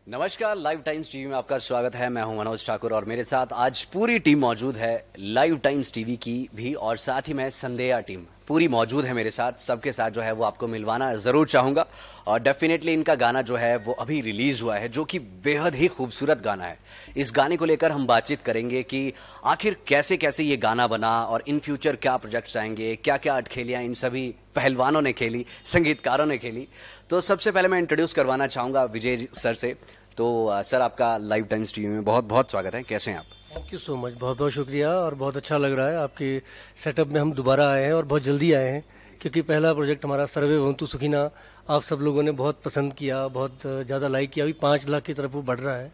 नमस्कार, live Times TV में आपका स्वागत है। मैं हूं मनोज ठाकुर और मेरे साथ आज पूरी टीम मौजूद है लाइव टाइम्स टीवी की भी, और साथ ही मैं संध्या टीम पूरी मौजूद है मेरे साथ। सबके साथ जो है वो आपको मिलवाना ज़रूर चाहूँगा। और डेफिनेटली इनका गाना जो है वो अभी रिलीज़ हुआ है, जो कि बेहद ही खूबसूरत गाना है। इस गाने को लेकर हम बातचीत करेंगे कि आखिर कैसे कैसे ये गाना बना और इन फ्यूचर क्या प्रोजेक्ट्स आएंगे, क्या क्या अटखेलियाँ इन सभी पहलवानों ने खेली, संगीतकारों ने खेली। तो सबसे पहले मैं इंट्रोड्यूस करवाना चाहूँगा विजय सर से। तो सर, आपका लाइव टाइम्स टीवी में बहुत बहुत स्वागत है। कैसे हैं आप? थैंक यू सो मच, बहुत बहुत शुक्रिया। और बहुत अच्छा लग रहा है आपके सेटअप में हम दोबारा आए हैं और बहुत जल्दी आए हैं, क्योंकि पहला प्रोजेक्ट हमारा सर्वे भवन्तु सुखिना आप सब लोगों ने बहुत पसंद किया, बहुत ज़्यादा लाइक किया। अभी 5 लाख की तरफ वो बढ़ रहा है।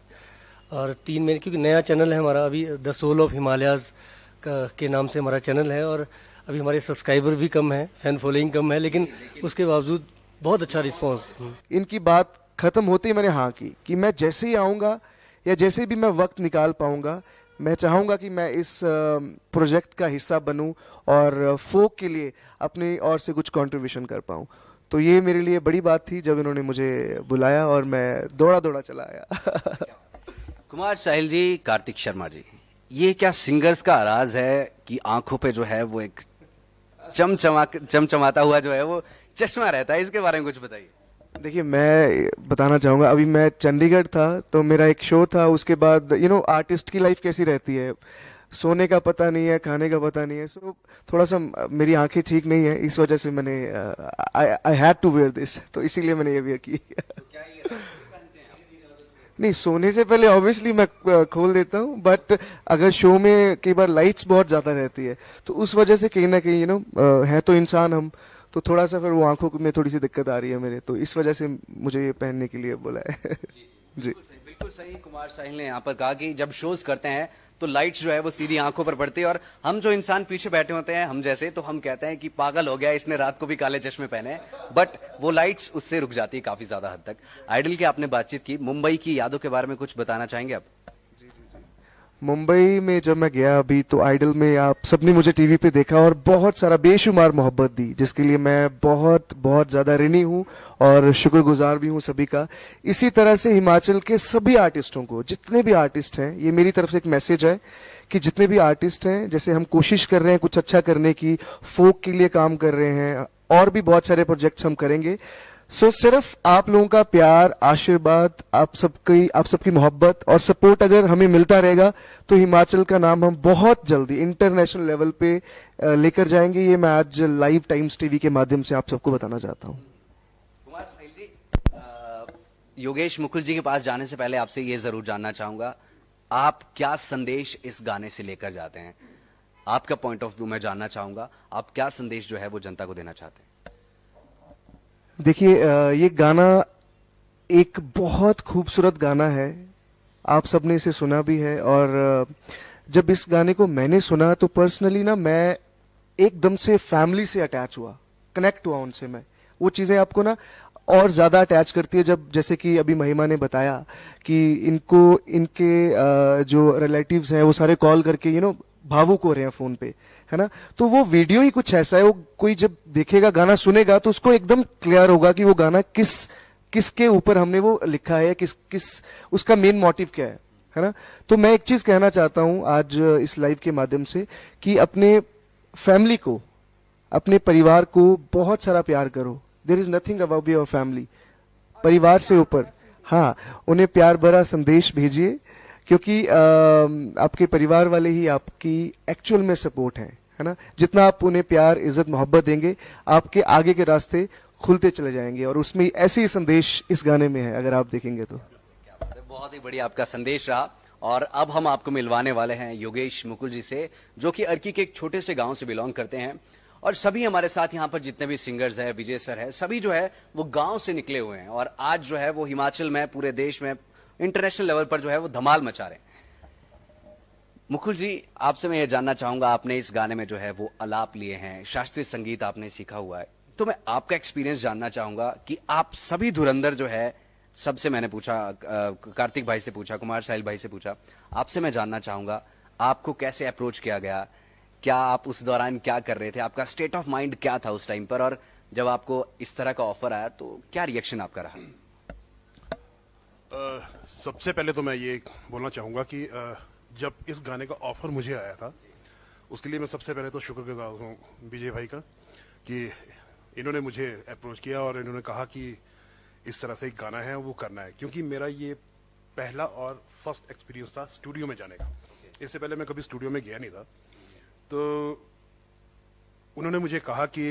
और 3 महीने, क्योंकि नया चैनल है हमारा, अभी द सोल ऑफ हिमालयाज़ के नाम से हमारा चैनल है। और अभी हमारे सब्सक्राइबर भी कम है, फैन फॉलोइंग कम है, लेकिन उसके बावजूद बहुत अच्छा रिस्पॉन्स। इनकी बात खत्म होते ही मैंने हाँ की कि मैं जैसे ही आऊँगा या जैसे भी मैं वक्त निकाल पाऊँगा, मैं चाहूँगा कि मैं इस प्रोजेक्ट का हिस्सा बनूं और फोक के लिए अपनी ओर से कुछ कंट्रीब्यूशन कर पाऊँ। तो ये मेरे लिए बड़ी बात थी जब इन्होंने मुझे बुलाया और मैं दौड़ा दौड़ा चला आया। कुमार साहिल जी, कार्तिक शर्मा जी, ये क्या सिंगर्स का राज है कि आंखों पे जो है वो एक चमचमाता हुआ जो है वो चश्मा रहता है? इसके बारे में कुछ बताइए। देखिए, मैं बताना चाहूँगा, अभी मैं चंडीगढ़ था तो मेरा एक शो था। उसके बाद आर्टिस्ट की लाइफ कैसी रहती है, सोने का पता नहीं है, खाने का पता नहीं है। सो थोड़ा सा मेरी आंखें ठीक नहीं है, इस वजह से मैंने I had to wear this, तो इसीलिए मैंने ये भी की। नहीं, सोने से पहले ऑब्वियसली मैं खोल देता हूँ, बट अगर शो में कई बार लाइट्स बहुत ज्यादा रहती है तो उस वजह से कहीं ना कहीं है तो इंसान हम, तो थोड़ा सा फिर वो आंखों में थोड़ी सी दिक्कत आ रही है मेरे, तो इस वजह से मुझे ये पहनने के लिए बोला है। जी, बिल्कुल सही। कुमार साहिल ने यहाँ पर कहा कि जब शोज करते हैं तो लाइट्स जो है वो सीधी आंखों पर पड़ती है, और हम जो इंसान पीछे बैठे होते हैं, हम जैसे, तो हम कहते हैं कि पागल हो गया, इसने रात को भी काले चश्मे पहने हैं। बट वो लाइट्स उससे रुक जाती है काफी ज्यादा हद तक। आइडल की आपने बातचीत की, मुंबई की यादों के बारे में कुछ बताना चाहेंगे आप? मुंबई में जब मैं गया अभी, तो आइडल में आप सबने मुझे टीवी पे देखा और बहुत सारा बेशुमार मोहब्बत दी, जिसके लिए मैं बहुत बहुत ज्यादा ऋणी हूँ और शुक्रगुजार भी हूँ सभी का। इसी तरह से हिमाचल के सभी आर्टिस्टों को, जितने भी आर्टिस्ट हैं, ये मेरी तरफ से एक मैसेज है कि जितने भी आर्टिस्ट हैं, जैसे हम कोशिश कर रहे हैं कुछ अच्छा करने की, फोक के लिए काम कर रहे हैं, और भी बहुत सारे प्रोजेक्ट्स हम करेंगे। सिर्फ आप लोगों का प्यार, आशीर्वाद, आप सबकी मोहब्बत और सपोर्ट अगर हमें मिलता रहेगा तो हिमाचल का नाम हम बहुत जल्दी इंटरनेशनल लेवल पे लेकर जाएंगे। ये मैं आज लाइव टाइम्स टीवी के माध्यम से आप सबको बताना चाहता हूँ। कुमार साहिल जी, योगेश मुकुल जी के पास जाने से पहले आपसे ये जरूर जानना चाहूंगा, आप क्या संदेश इस गाने से लेकर जाते हैं? आपका पॉइंट ऑफ व्यू मैं जानना चाहूंगा। आप क्या संदेश जो है वो जनता को देना चाहते हैं? देखिए, ये गाना एक बहुत खूबसूरत गाना है, आप सबने इसे सुना भी है। और जब इस गाने को मैंने सुना तो पर्सनली ना, मैं एकदम से फैमिली से अटैच हुआ, कनेक्ट हुआ उनसे। मैं वो चीजें आपको ना और ज्यादा अटैच करती है, जब जैसे कि अभी महिमा ने बताया कि इनके जो रिलेटिव्स हैं वो सारे कॉल करके भावुक हो रहे हैं फोन पे, है ना। तो वो वीडियो ही कुछ ऐसा है, वो कोई जब देखेगा, गाना सुनेगा, तो उसको एकदम क्लियर होगा कि वो गाना किसके ऊपर हमने वो लिखा है, किस उसका मेन मोटिव क्या है ना। तो मैं एक चीज कहना चाहता हूं आज इस लाइव के माध्यम से कि अपने फैमिली को, अपने परिवार को बहुत सारा प्यार करो। There is nothing about your family, परिवार से ऊपर। हाँ, उन्हें प्यार भरा संदेश भेजिए, क्योंकि आपके परिवार वाले ही आपकी एक्चुअल में सपोर्ट है ना। जितना आप उन्हें प्यार, इज्जत, मोहब्बत देंगे, आपके आगे के रास्ते खुलते चले जाएंगे। और उसमें ऐसे ही संदेश इस गाने में है, अगर आप देखेंगे तो। बहुत ही बढ़िया आपका संदेश रहा। और अब हम आपको मिलवाने वाले हैं योगेश मुकुल जी से, जो कि अर्की के एक छोटे से गांव से बिलोंग करते हैं। और सभी हमारे साथ यहाँ पर जितने भी सिंगर्स हैं, विजय सर है, सभी जो है वो गांव से निकले हुए हैं, और आज जो है वो हिमाचल में, पूरे देश में, इंटरनेशनल लेवल पर जो है वो धमाल मचा रहे हैं। मुकुल जी, आपसे मैं ये जानना चाहूंगा, आपने इस गाने में जो है वो आलाप लिए हैं, शास्त्रीय संगीत आपने सीखा हुआ है, तो मैं आपका एक्सपीरियंस जानना चाहूंगा कि आप सभी धुरंधर जो है, सबसे मैंने पूछा, कार्तिक भाई से पूछा, कुमार साहिल भाई से पूछा, आपसे मैं जानना चाहूंगा आपको कैसे अप्रोच किया गया, क्या आप उस दौरान क्या कर रहे थे, आपका स्टेट ऑफ माइंड क्या था उस टाइम पर, और जब आपको इस तरह का ऑफर आया तो क्या रिएक्शन आपका रहा? सबसे पहले तो मैं ये बोलना चाहूँगा कि जब इस गाने का ऑफर मुझे आया था उसके लिए मैं सबसे पहले तो शुक्रगुजार हूँ विजय भाई का कि इन्होंने मुझे अप्रोच किया और इन्होंने कहा कि इस तरह से एक गाना है वो करना है, क्योंकि मेरा ये पहला और फर्स्ट एक्सपीरियंस था स्टूडियो में जाने का। इससे पहले मैं कभी स्टूडियो में गया नहीं था। तो उन्होंने मुझे कहा कि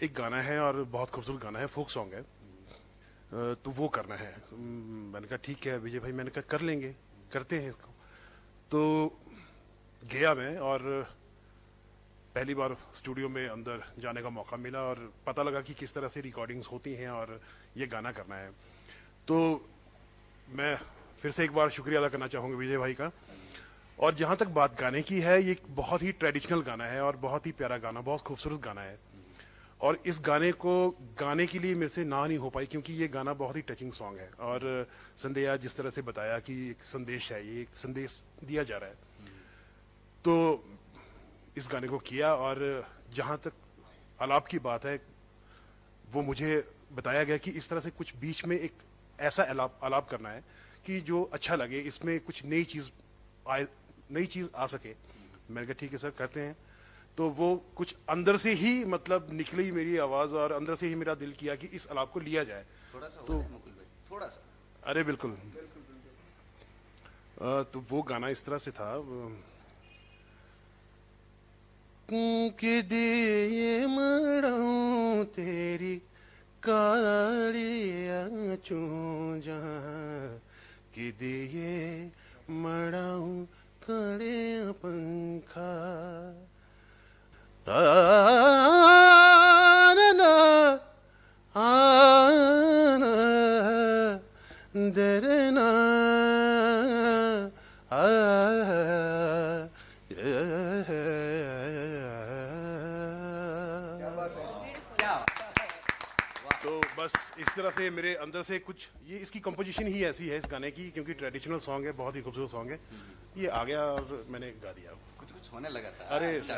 एक गाना है और बहुत खूबसूरत गाना है, फोक सॉन्ग है, तो वो करना है। मैंने कहा ठीक है विजय भाई, मैंने कहा कर लेंगे, करते हैं इसको। तो गया मैं और पहली बार स्टूडियो में अंदर जाने का मौका मिला और पता लगा कि किस तरह से रिकॉर्डिंग्स होती हैं और ये गाना करना है। तो मैं फिर से एक बार शुक्रिया अदा करना चाहूँगा विजय भाई का। और जहाँ तक बात गाने की है, ये बहुत ही ट्रेडिशनल गाना है और बहुत ही प्यारा गाना, बहुत खूबसूरत गाना है। और इस गाने को गाने के लिए मेरे से ना नहीं हो पाई, क्योंकि ये गाना बहुत ही टचिंग सॉन्ग है। और संध्या जिस तरह से बताया कि एक संदेश है, ये एक संदेश दिया जा रहा है, तो इस गाने को किया। और जहाँ तक आलाप की बात है, वो मुझे बताया गया कि इस तरह से कुछ बीच में एक ऐसा आलाप करना है कि जो अच्छा लगे, इसमें कुछ नई चीज आ सके। मैंने कहा ठीक है सर, करते हैं। तो वो कुछ अंदर से ही मतलब निकली मेरी आवाज और अंदर से ही मेरा दिल किया कि इस आलाप को लिया जाए। थोड़ा सा तो मुकुल भाई, थोड़ा सा। अरे बिल्कुल। तो वो गाना इस तरह से था कि दिए मड़ाऊं तेरी कालिया चूजा, कि दिए मड़ाऊं काले पंखा, आना आना दरना तो बस इस तरह से मेरे अंदर से कुछ, ये इसकी कंपोजिशन ही ऐसी है इस गाने की, क्योंकि ट्रेडिशनल सॉन्ग है, बहुत ही खूबसूरत सॉन्ग है। ये आ गया और मैंने गा दिया। कुछ होने लगा था। अरे अच्छा,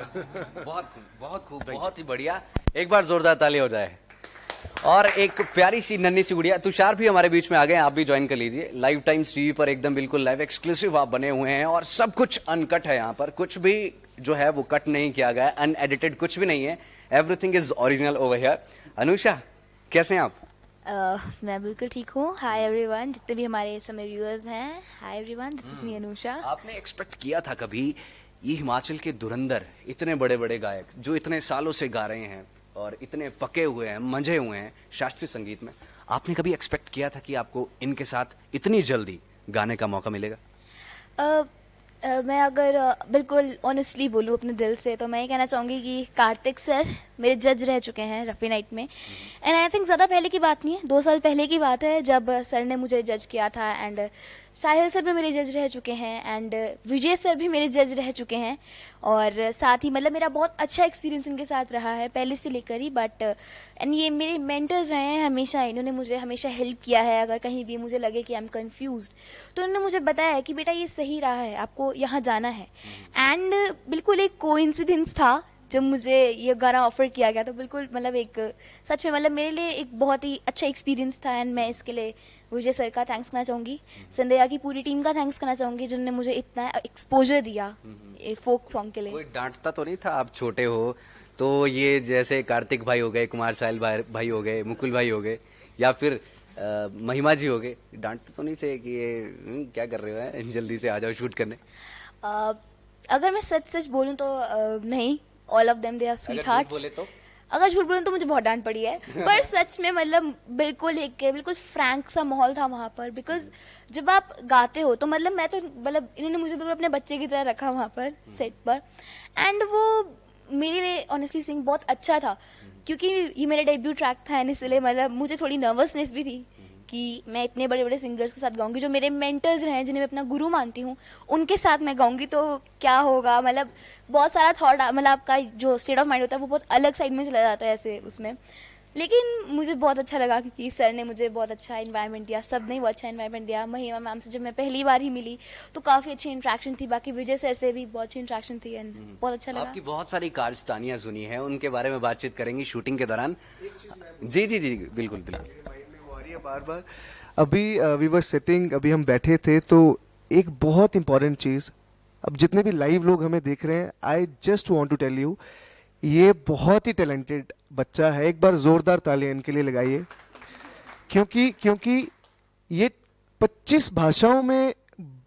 बहुत खूब, बहुत खूब, बहुत ही बढ़िया। एक बार जोरदार ताली हो जाए। और एक प्यारी सी नन्ही सी गुड़िया तुषार भी हमारे बीच में आ गए, आप भी ज्वाइन कर लीजिए। लाइव टाइम्स टीवी पर एकदम बिल्कुल लाइव एक्सक्लूसिव आप बने हुए हैं और सब कुछ अनकट है। यहाँ पर कुछ भी जो है वो कट नहीं किया गया, अनएडिटेड कुछ भी नहीं है, everything is original over here. Anusha, कैसे हैं आप? मैं बिल्कुल ठीक हूँ। हाय एवरीवन, जितने भी हमारे समय व्यूअर्स हैं, hi everyone, this is me Anusha. आपने एक्सपेक्ट किया था कभी ये हिमाचल के धुरंधर इतने बड़े बड़े गायक जो इतने सालों से गा रहे हैं और इतने पके हुए हैं, मंझे हुए हैं शास्त्रीय संगीत में, आपने कभी एक्सपेक्ट किया था कि आपको इनके साथ इतनी जल्दी गाने का मौका मिलेगा? मैं अगर बिल्कुल ऑनेस्टली बोलूँ अपने दिल से, तो मैं ये कहना चाहूँगी कि कार्तिक सर मेरे जज रह चुके हैं रफ़ी नाइट में। एंड आई थिंक ज़्यादा पहले की बात नहीं है, 2 साल पहले की बात है जब सर ने मुझे जज किया था। एंड साहिल सर भी मेरे जज रह चुके हैं एंड विजय सर भी मेरे जज रह चुके हैं। और साथ ही मतलब मेरा बहुत अच्छा एक्सपीरियंस इनके साथ रहा है पहले से लेकर ही। बट एंड ये मेरे मेंटर्स रहे हैं हमेशा, इन्होंने मुझे हमेशा हेल्प किया है। अगर कहीं भी मुझे लगे कि आई एम कन्फ्यूज्ड तो इन्होंने मुझे बताया है कि बेटा ये सही रहा है, आपको यहाँ जाना है। एंड बिल्कुल एक कोइंसिडेंस था जब मुझे ये गाना ऑफर किया गया, तो बिल्कुल मतलब एक सच में मतलब मेरे लिए एक बहुत ही अच्छा एक्सपीरियंस था। एंड मैं इसके लिए विजय सर का थैंक्स करना चाहूँगी, संध्या की पूरी टीम का थैंक्स करना चाहूँगी जिन्होंने मुझे इतना एक्सपोजर दिया ये फोक सॉन्ग के लिए। कोई डांटता तो नहीं था? आप छोटे हो तो ये जैसे कार्तिक भाई हो गए, कुमार साहिल भाई हो गए, मुकुल भाई हो गए, या फिर महिमा जी हो गए, डांटते तो नहीं थे कि ये क्या कर रहे हो, जल्दी से आ जाओ शूट करने? अगर मैं सच सच बोलूँ तो नहीं, all of them they are sweethearts. बोले तो अगर झूठ बोलूँ तो मुझे बहुत डांट पड़ी है, पर सच में मतलब बिल्कुल फ्रैंक सा माहौल था वहाँ पर। बिकॉज जब आप गाते हो तो मतलब मैं तो मतलब इन्होंने मुझे बिल्कुल अपने बच्चे की तरह रखा वहाँ पर सेट पर। एंड वो मेरे लिए ऑनेस्टली सिंग बहुत अच्छा था, क्योंकि ये मेरा डेब्यू ट्रैक था एंड इसलिए मतलब मुझे थोड़ी नर्वसनेस भी थी कि मैं इतने बड़े बड़े सिंगर्स के साथ गाऊंगी, जो मेरे मेंटर्स रहे हैं, जिन्हें मैं अपना गुरु मानती हूँ, उनके साथ मैं गाऊंगी तो क्या होगा। मतलब बहुत सारा थॉट, मतलब आपका जो स्टेट ऑफ माइंड होता है वो बहुत अलग साइड में चला जाता है ऐसे उसमें। लेकिन मुझे बहुत अच्छा लगा क्योंकि सर ने मुझे बहुत अच्छा इन्वायरमेंट दिया, सब ने बहुत अच्छा इन्वायरमेंट दिया। महिमा मैम से जब मैं पहली बार ही मिली तो काफ़ी अच्छी इंट्रैक्शन थी, बाकी विजय सर से भी बहुत अच्छी इंट्रैक्शन थी एंड बहुत अच्छा लगा। आपकी बहुत सारी कारस्तानियां सुनी है, उनके बारे में बातचीत करेंगी शूटिंग के दौरान। जी जी जी बिल्कुल बिल्कुल। माइंड में वो आ रही है बार बार। अभी वी वर सिटिंग, अभी हम बैठे थे तो एक बहुत इंपॉर्टेंट चीज़, अब जितने भी लाइव लोग हमें देख रहे हैं, I just want to tell you, ये बहुत ही टैलेंटेड बच्चा है। एक बार जोरदार तालियां इनके लिए लगाइए, क्योंकि ये 25 भाषाओं में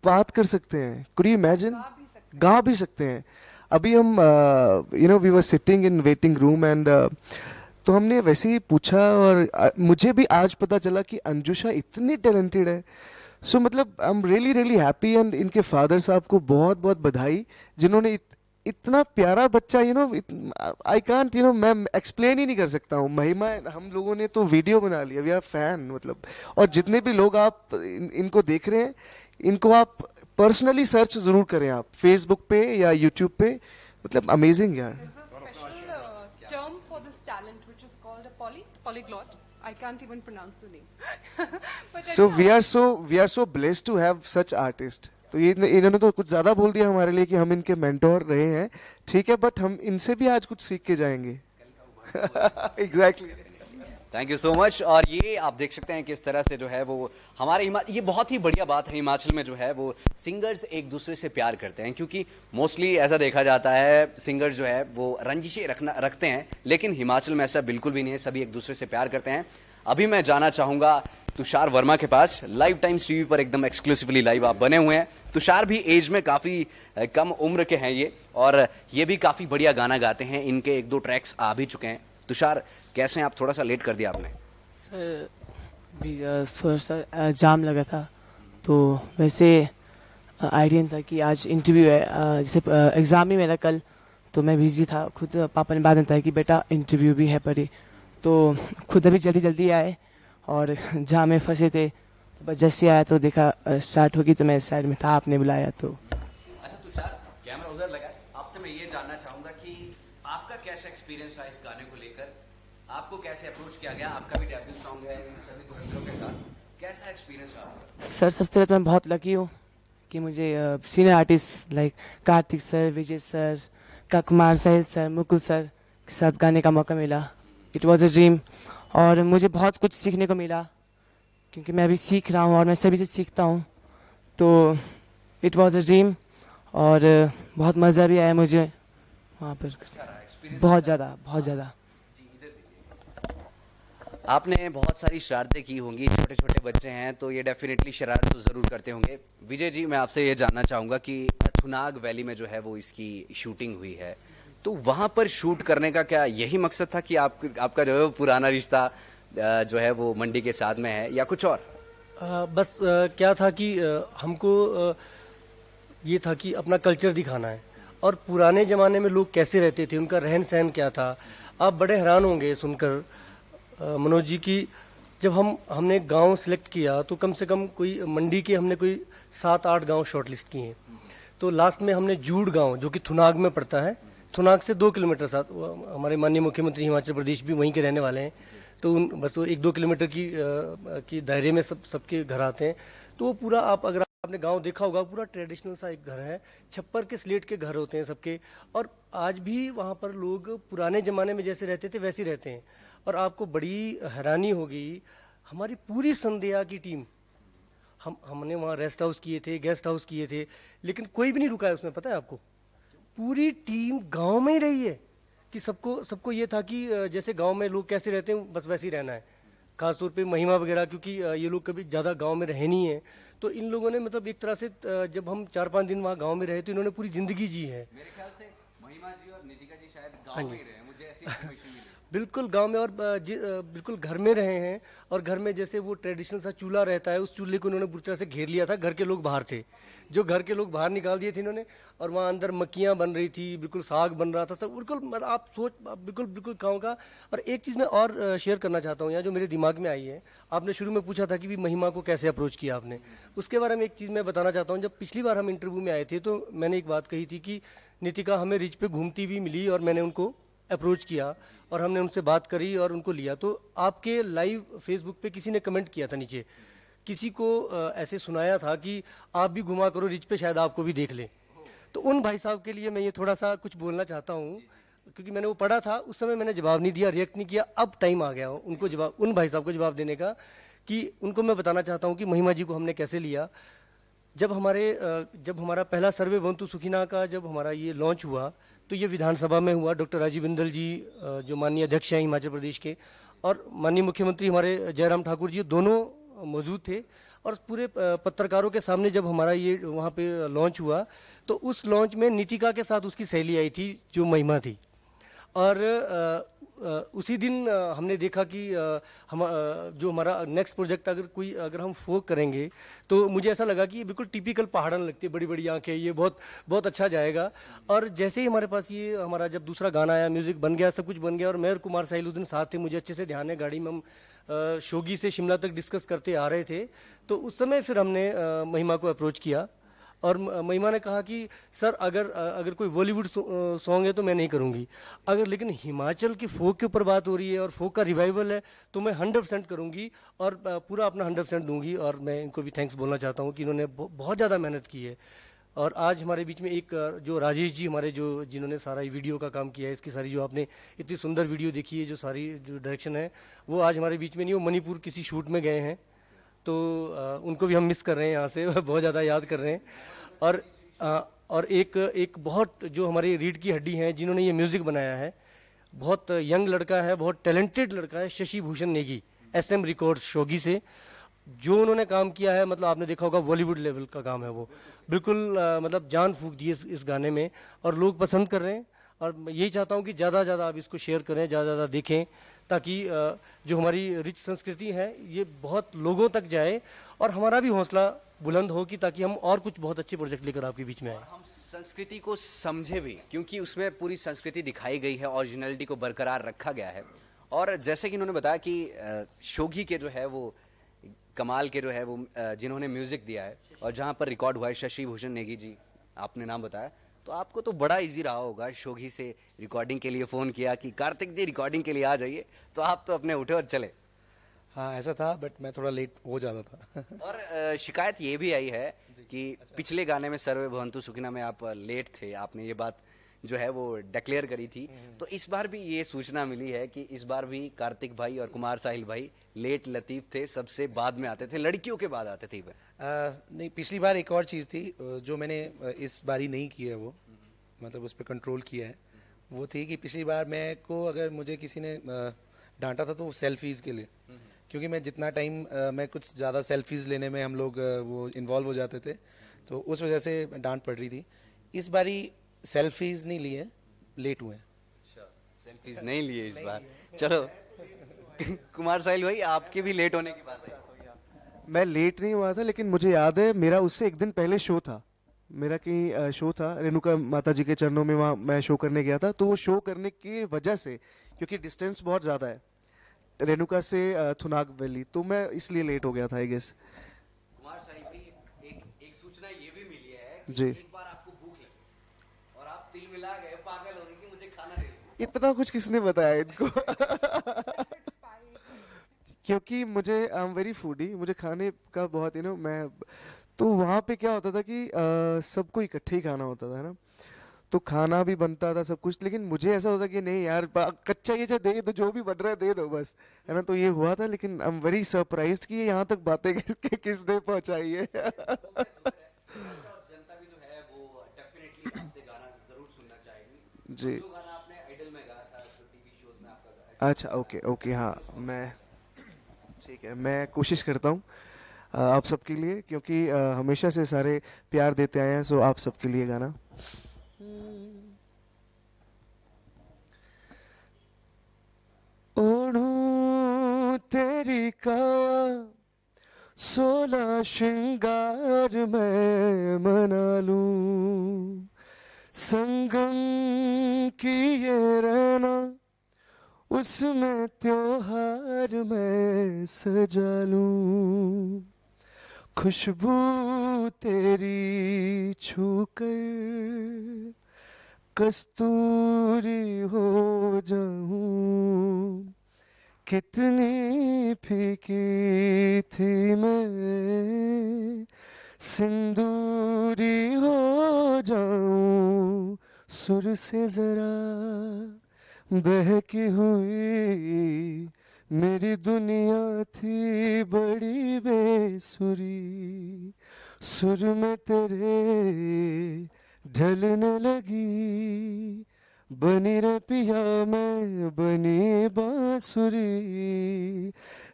बात कर सकते हैं। Could you imagine? गा भी सकते हैं। अभी हम we were sitting in waiting room and तो हमने वैसे ही पूछा और मुझे भी आज पता चला कि अंजुषा इतनी टैलेंटेड है। सो मतलब आई am really really happy and इनके फादर साहब को बहुत बहुत बधाई, जिन्होंने इतना प्यारा बच्चा, आई कांट, मैं एक्सप्लेन ही नहीं कर सकता हूँ। महिमा, हम लोगों ने तो वीडियो बना लिया, वी आर फैन मतलब। और जितने भी लोग आप इनको देख रहे हैं, इनको आप पर्सनली सर्च जरूर करें, आप फेसबुक पे या यूट्यूब पे, मतलब अमेजिंग यार। There's a special term for this talent which is called a polyglot. I can't even pronounce the name. But so anyhow, we are so blessed to have such artist. तो ये इन्होंने तो कुछ ज्यादा बोल दिया हमारे लिए कि हम इनके मेंटोर रहे हैं, ठीक है, बट हम इनसे भी आज कुछ सीख के जाएंगे। Exactly. Thank you so much. और ये आप देख सकते हैं किस तरह से जो है वो हमारे ये बहुत ही बढ़िया बात है, हिमाचल में जो है वो सिंगर्स एक दूसरे से प्यार करते हैं, क्योंकि मोस्टली ऐसा देखा जाता है सिंगर्स जो है वो रंजिशें रखते हैं, लेकिन हिमाचल में ऐसा बिल्कुल भी नहीं है, सभी एक दूसरे से प्यार करते हैं। अभी मैं जाना चाहूंगा तुषार वर्मा के पास। लाइव टाइम्स टीवी पर एकदम एक्सक्लूसिवली लाइव आप बने हुए हैं। तुषार भी एज में काफी कम उम्र के हैं ये, और ये भी काफी बढ़िया गाना गाते हैं। इनके 1-2 ट्रैक्स आ भी चुके हैं। तुषार कैसे हैं आप? थोड़ा सा लेट कर दिया आपने। सर भी थोड़ा सा जाम लगा था, तो वैसे आइडिया नहीं था कि आज इंटरव्यू है। जैसे एग्ज़ाम ही मेरा कल, तो मैं बिजी था। खुद पापा ने बाद में बताया कि बेटा इंटरव्यू भी है पढ़ी, तो खुद अभी जल्दी जल्दी आए और जाम में फंसे थे। तो बस जैसे आया तो देखा स्टार्ट होगी, तो मैं साइड में था, आपने बुलाया तो। अच्छा तुषार, कैमरा उधर लगा है। आपसे मैं ये जानना चाहूंगा कि आपका कैसा एक्सपीरियंस रहा इस गाने को लेकर? आपको कैसे अप्रोच किया गया? आपका भी डेब्यू सॉन्ग है इन सभी दुल्हनों के साथ, कैसा एक्सपीरियंस रहा आपका? सर सबसे पहले तो मैं बहुत लकी हूँ कि मुझे senior artist like Kartik sir, Vijay sir, Kumar Sahil sir, Mukul sir के साथ गाने का मौका मिला। इट वॉज अ ड्रीम, और मुझे बहुत कुछ सीखने को मिला, क्योंकि मैं अभी सीख रहा हूँ और मैं सभी से सीखता हूँ। तो इट वॉज अ ड्रीम, और बहुत मज़ा भी आया मुझे वहाँ पर, बहुत ज़्यादा। आपने बहुत सारी शरारतें की होंगी, छोटे छोटे बच्चे हैं तो ये डेफिनेटली शरारत तो ज़रूर करते होंगे। विजय जी, मैं आपसे ये जानना चाहूँगा कि थुनाग वैली में जो है वो इसकी शूटिंग हुई है, तो वहाँ पर शूट करने का क्या यही मकसद था कि आपका जो है वो पुराना रिश्ता जो है वो मंडी के साथ में है, या कुछ और? बस क्या था कि हमको ये था कि अपना कल्चर दिखाना है, और पुराने ज़माने में लोग कैसे रहते थे, उनका रहन सहन क्या था। आप बड़े हैरान होंगे सुनकर मनोज जी की, जब हमने गांव सिलेक्ट किया तो कम से कम कोई मंडी के हमने कोई 7-8 गांव शॉर्टलिस्ट किए हैं। तो लास्ट में हमने जूड़ गांव, जो कि थुनाग में पड़ता है, थुनाग से 2 किलोमीटर साथ, हमारे माननीय मुख्यमंत्री हिमाचल प्रदेश भी वहीं के रहने वाले हैं, तो बस वो 1-2 किलोमीटर की दायरे में सबके घर आते हैं। तो वो पूरा, अगर आपने गांव देखा होगा, पूरा ट्रेडिशनल सा एक घर है, छप्पर के स्लेट के घर होते हैं सबके, और आज भी वहाँ पर लोग पुराने ज़माने में जैसे रहते थे वैसे ही रहते हैं। और आपको बड़ी हैरानी होगी, हमारी पूरी संध्या की टीम, हमने वहाँ रेस्ट हाउस किए थे, गेस्ट हाउस किए थे, लेकिन कोई भी नहीं रुका है उसमें। पता है आपको, पूरी टीम गांव में ही रही है, कि सबको ये था कि जैसे गांव में लोग कैसे रहते हैं बस वैसे ही रहना है। खासतौर पे महिमा वगैरह, क्योंकि ये लोग कभी ज़्यादा गांव में रहे नहीं हैं, तो इन लोगों ने मतलब एक तरह से जब हम 4-5 दिन वहाँ गांव में रहे तो इन्होंने पूरी ज़िंदगी जी है। मेरे ख्याल से महिमा जी और नितिका जी शायद गांव में ही रहे हैं, मुझे ऐसी इन्फॉर्मेशन मिली। बिल्कुल गांव में, और बिल्कुल घर में रहे हैं। और घर में जैसे वो ट्रेडिशनल सा चूल्हा रहता है, उस चूल्हे को उन्होंने बुरी तरह से घेर लिया था। घर के लोग बाहर थे, जो घर के लोग बाहर निकाल दिए थे इन्होंने, और वहाँ अंदर मक्खियाँ बन रही थी, बिल्कुल साग बन रहा था, सब बिल्कुल, मतलब आप सोच, बिल्कुल गाँव का। और एक चीज़ मैं और शेयर करना चाहता हूँ यहाँ, जो मेरे दिमाग में आई है। आपने शुरू में पूछा था कि भी महिमा को कैसे अप्रोच किया आपने, उसके बारे में एक चीज़ मैं बताना चाहता हूँ। जब पिछली बार हम इंटरव्यू में आए थे तो मैंने एक बात कही थी कि नितिका हमें रिच पे घूमती हुई मिली, और मैंने उनको अप्रोच किया और हमने उनसे बात करी और उनको लिया। तो आपके लाइव फेसबुक पे किसी ने कमेंट किया था नीचे, किसी को ऐसे सुनाया था कि आप भी घुमा करो रिच पे, शायद आपको भी देख ले। तो उन भाई साहब के लिए मैं ये थोड़ा सा कुछ बोलना चाहता हूँ, क्योंकि मैंने वो पढ़ा था, उस समय मैंने जवाब नहीं दिया, रिएक्ट नहीं किया। अब टाइम आ गया उनको जवाब, उन भाई साहब को जवाब देने का, कि उनको मैं बताना चाहता हूँ कि महिमा जी को हमने कैसे लिया। जब हमारा पहला सर्वे भवन्तु सुखिना का जब हमारा ये लॉन्च हुआ तो ये विधानसभा में हुआ। डॉक्टर राजीव बिंदल जी जो माननीय अध्यक्ष हैं हिमाचल प्रदेश के, और माननीय मुख्यमंत्री हमारे जयराम ठाकुर जी, दोनों मौजूद थे। और पूरे पत्रकारों के सामने जब हमारा ये वहाँ पे लॉन्च हुआ तो उस लॉन्च में नितिका के साथ उसकी सहेली आई थी जो महिमा थी। और उसी दिन हमने देखा कि जो हमारा नेक्स्ट प्रोजेक्ट अगर हम फोक करेंगे तो मुझे ऐसा लगा कि ये बिल्कुल टिपिकल पहाड़न लगती है, बड़ी बड़ी आंखें, ये बहुत बहुत अच्छा जाएगा। और जैसे ही हमारे पास ये हमारा जब दूसरा गाना आया, म्यूजिक बन गया, सब कुछ बन गया, और मैं और कुमार साहिल उस दिन साथ थे, मुझे अच्छे से ध्यान है, गाड़ी में हम शोगी से शिमला तक डिस्कस करते आ रहे थे। तो उस समय फिर हमने महिमा को अप्रोच किया और महिमा ने कहा कि सर अगर कोई बॉलीवुड सॉन्ग है तो मैं नहीं करूँगी, लेकिन हिमाचल की फोक के ऊपर बात हो रही है और फोक का रिवाइवल है तो मैं 100% करूँगी और पूरा अपना 100% दूंगी। और मैं इनको भी थैंक्स बोलना चाहता हूँ कि इन्होंने बहुत ज़्यादा मेहनत की है। और आज हमारे बीच में एक जो राजेश जी हमारे जिन्होंने सारा ये वीडियो का काम किया है, इसकी सारी जो आपने इतनी सुंदर वीडियो देखी है, जो सारी जो डायरेक्शन है, वो आज हमारे बीच में नहीं, वो मणिपुर किसी शूट में गए हैं। तो उनको भी हम मिस कर रहे हैं यहाँ से, बहुत ज़्यादा याद कर रहे हैं। और एक बहुत जो हमारी रीढ़ की हड्डी हैं जिन्होंने ये म्यूज़िक बनाया है, बहुत यंग लड़का है, बहुत टैलेंटेड लड़का है, शशि भूषण नेगी, SM रिकॉर्ड्स शोगी से जो उन्होंने काम किया है, मतलब आपने देखा होगा बॉलीवुड लेवल का काम है वो, बिल्कुल मतलब जान फूंक दी इस गाने में और लोग पसंद कर रहे हैं। और मैं यही चाहता हूँ कि ज़्यादा से ज़्यादा आप इसको शेयर करें, ज़्यादा से ज़्यादा देखें, ताकि जो हमारी रिच संस्कृति है ये बहुत लोगों तक जाए और हमारा भी हौसला बुलंद हो कि ताकि हम और कुछ बहुत अच्छे प्रोजेक्ट लेकर आपके बीच में आए। हम संस्कृति को समझे भी, क्योंकि उसमें पूरी संस्कृति दिखाई गई है, ओरिजिनलिटी को बरकरार रखा गया है। और जैसे कि इन्होंने बताया कि शोगी के जो है वो कमाल के जो है वो जिन्होंने म्यूजिक दिया है और जहाँ पर रिकॉर्ड हुआ है शशि भूषण नेगी जी, आपने नाम बताया, तो आपको तो बड़ा इजी रहा होगा शोगी से रिकॉर्डिंग के लिए फ़ोन किया कि कार्तिक जी रिकॉर्डिंग के लिए आ जाइए, तो आप तो अपने उठे और चले। हाँ ऐसा था, बट मैं थोड़ा लेट हो जाता था। और शिकायत ये भी आई है कि पिछले गाने में सर्वे भवन्तु सुखिना में आप लेट थे, आपने ये बात जो है वो डिक्लेयर करी थी। तो इस बार भी ये सूचना मिली है कि इस बार भी कार्तिक भाई और कुमार साहिल भाई लेट लतीफ थे, सबसे बाद में आते थे, लड़कियों के बाद आते थे। नहीं, पिछली बार एक और चीज़ थी जो मैंने इस बारी नहीं की है, वो मतलब उस पर कंट्रोल किया है। वो थी कि पिछली बार मैं को अगर मुझे किसी ने डांटा था तो वो सेल्फीज़ के लिए, क्योंकि मैं जितना टाइम मैं कुछ ज़्यादा सेल्फीज़ लेने में हम लोग वो इन्वॉल्व हो जाते थे, तो उस वजह से डांट पड़ रही थी। इस बारी सेल्फीज़ नहीं लिए, लेट हुए। अच्छा, सेल्फीज नहीं लिए इस बार। चलो कुमार साहिल भाई, आपके भी लेट होने की बात है। मैं लेट नहीं हुआ था, लेकिन मुझे याद है मेरा उससे एक दिन पहले शो था, मेरा कहीं शो था रेणुका माता जी के चरणों में, वहाँ मैं शो करने गया था। तो वो शो करने की वजह से, क्योंकि डिस्टेंस बहुत ज़्यादा है रेणुका से थुनाग वैली, तो मैं इसलिए लेट हो गया था आई गेस। कुमार साहिल भाई, एक सूचना ये भी मिली है कि जी। एक बार आपको भूख लगी और आप तिल मिला गए, पागल हो गए कि मुझे खाना दे दो। इतना कुछ किसने बताया इनको? क्योंकि मुझे आई एम वेरी फूडी, मुझे खाने का बहुत मैं तो वहाँ पे क्या होता था कि सबको इकट्ठे ही खाना होता था, है ना, तो खाना भी बनता था सब कुछ, लेकिन मुझे ऐसा होता कि नहीं यार कच्चा ये जो दे दो, जो भी बन रहा है दे दो बस, है ना। तो ये हुआ था, लेकिन आई एम वेरी सरप्राइज्ड कि ये यहाँ तक बातें किसने पहुँचाई है। जनता भी जो है वो डेफिनेटली आपसे गाना जरूर सुनना चाहेगी। जी। जो गाना आपने आइडल में गाया था, जो टीवी शोज में आपका गाया। अच्छा, ओके ओके, हाँ मैं ठीक है, मैं कोशिश करता हूँ आप सबके लिए, क्योंकि हमेशा से सारे प्यार देते आए हैं, सो आप सबके लिए गाना। ओढ़ूं तेरी काया 16 श्रृंगार मैं मना लूं, संगम किए रहना उसमें त्योहार मैं सजा लूं, खुशबू तेरी छूकर कस्तूरी हो जाऊं, कितनी फीकी थी मैं सिंदूरी हो जाऊं, सुर से जरा बहकी हुई मेरी दुनिया थी बड़ी बेसुरी, सुर में तेरे ढलने लगी, बनी रे पिया मैं बनी बांसुरी,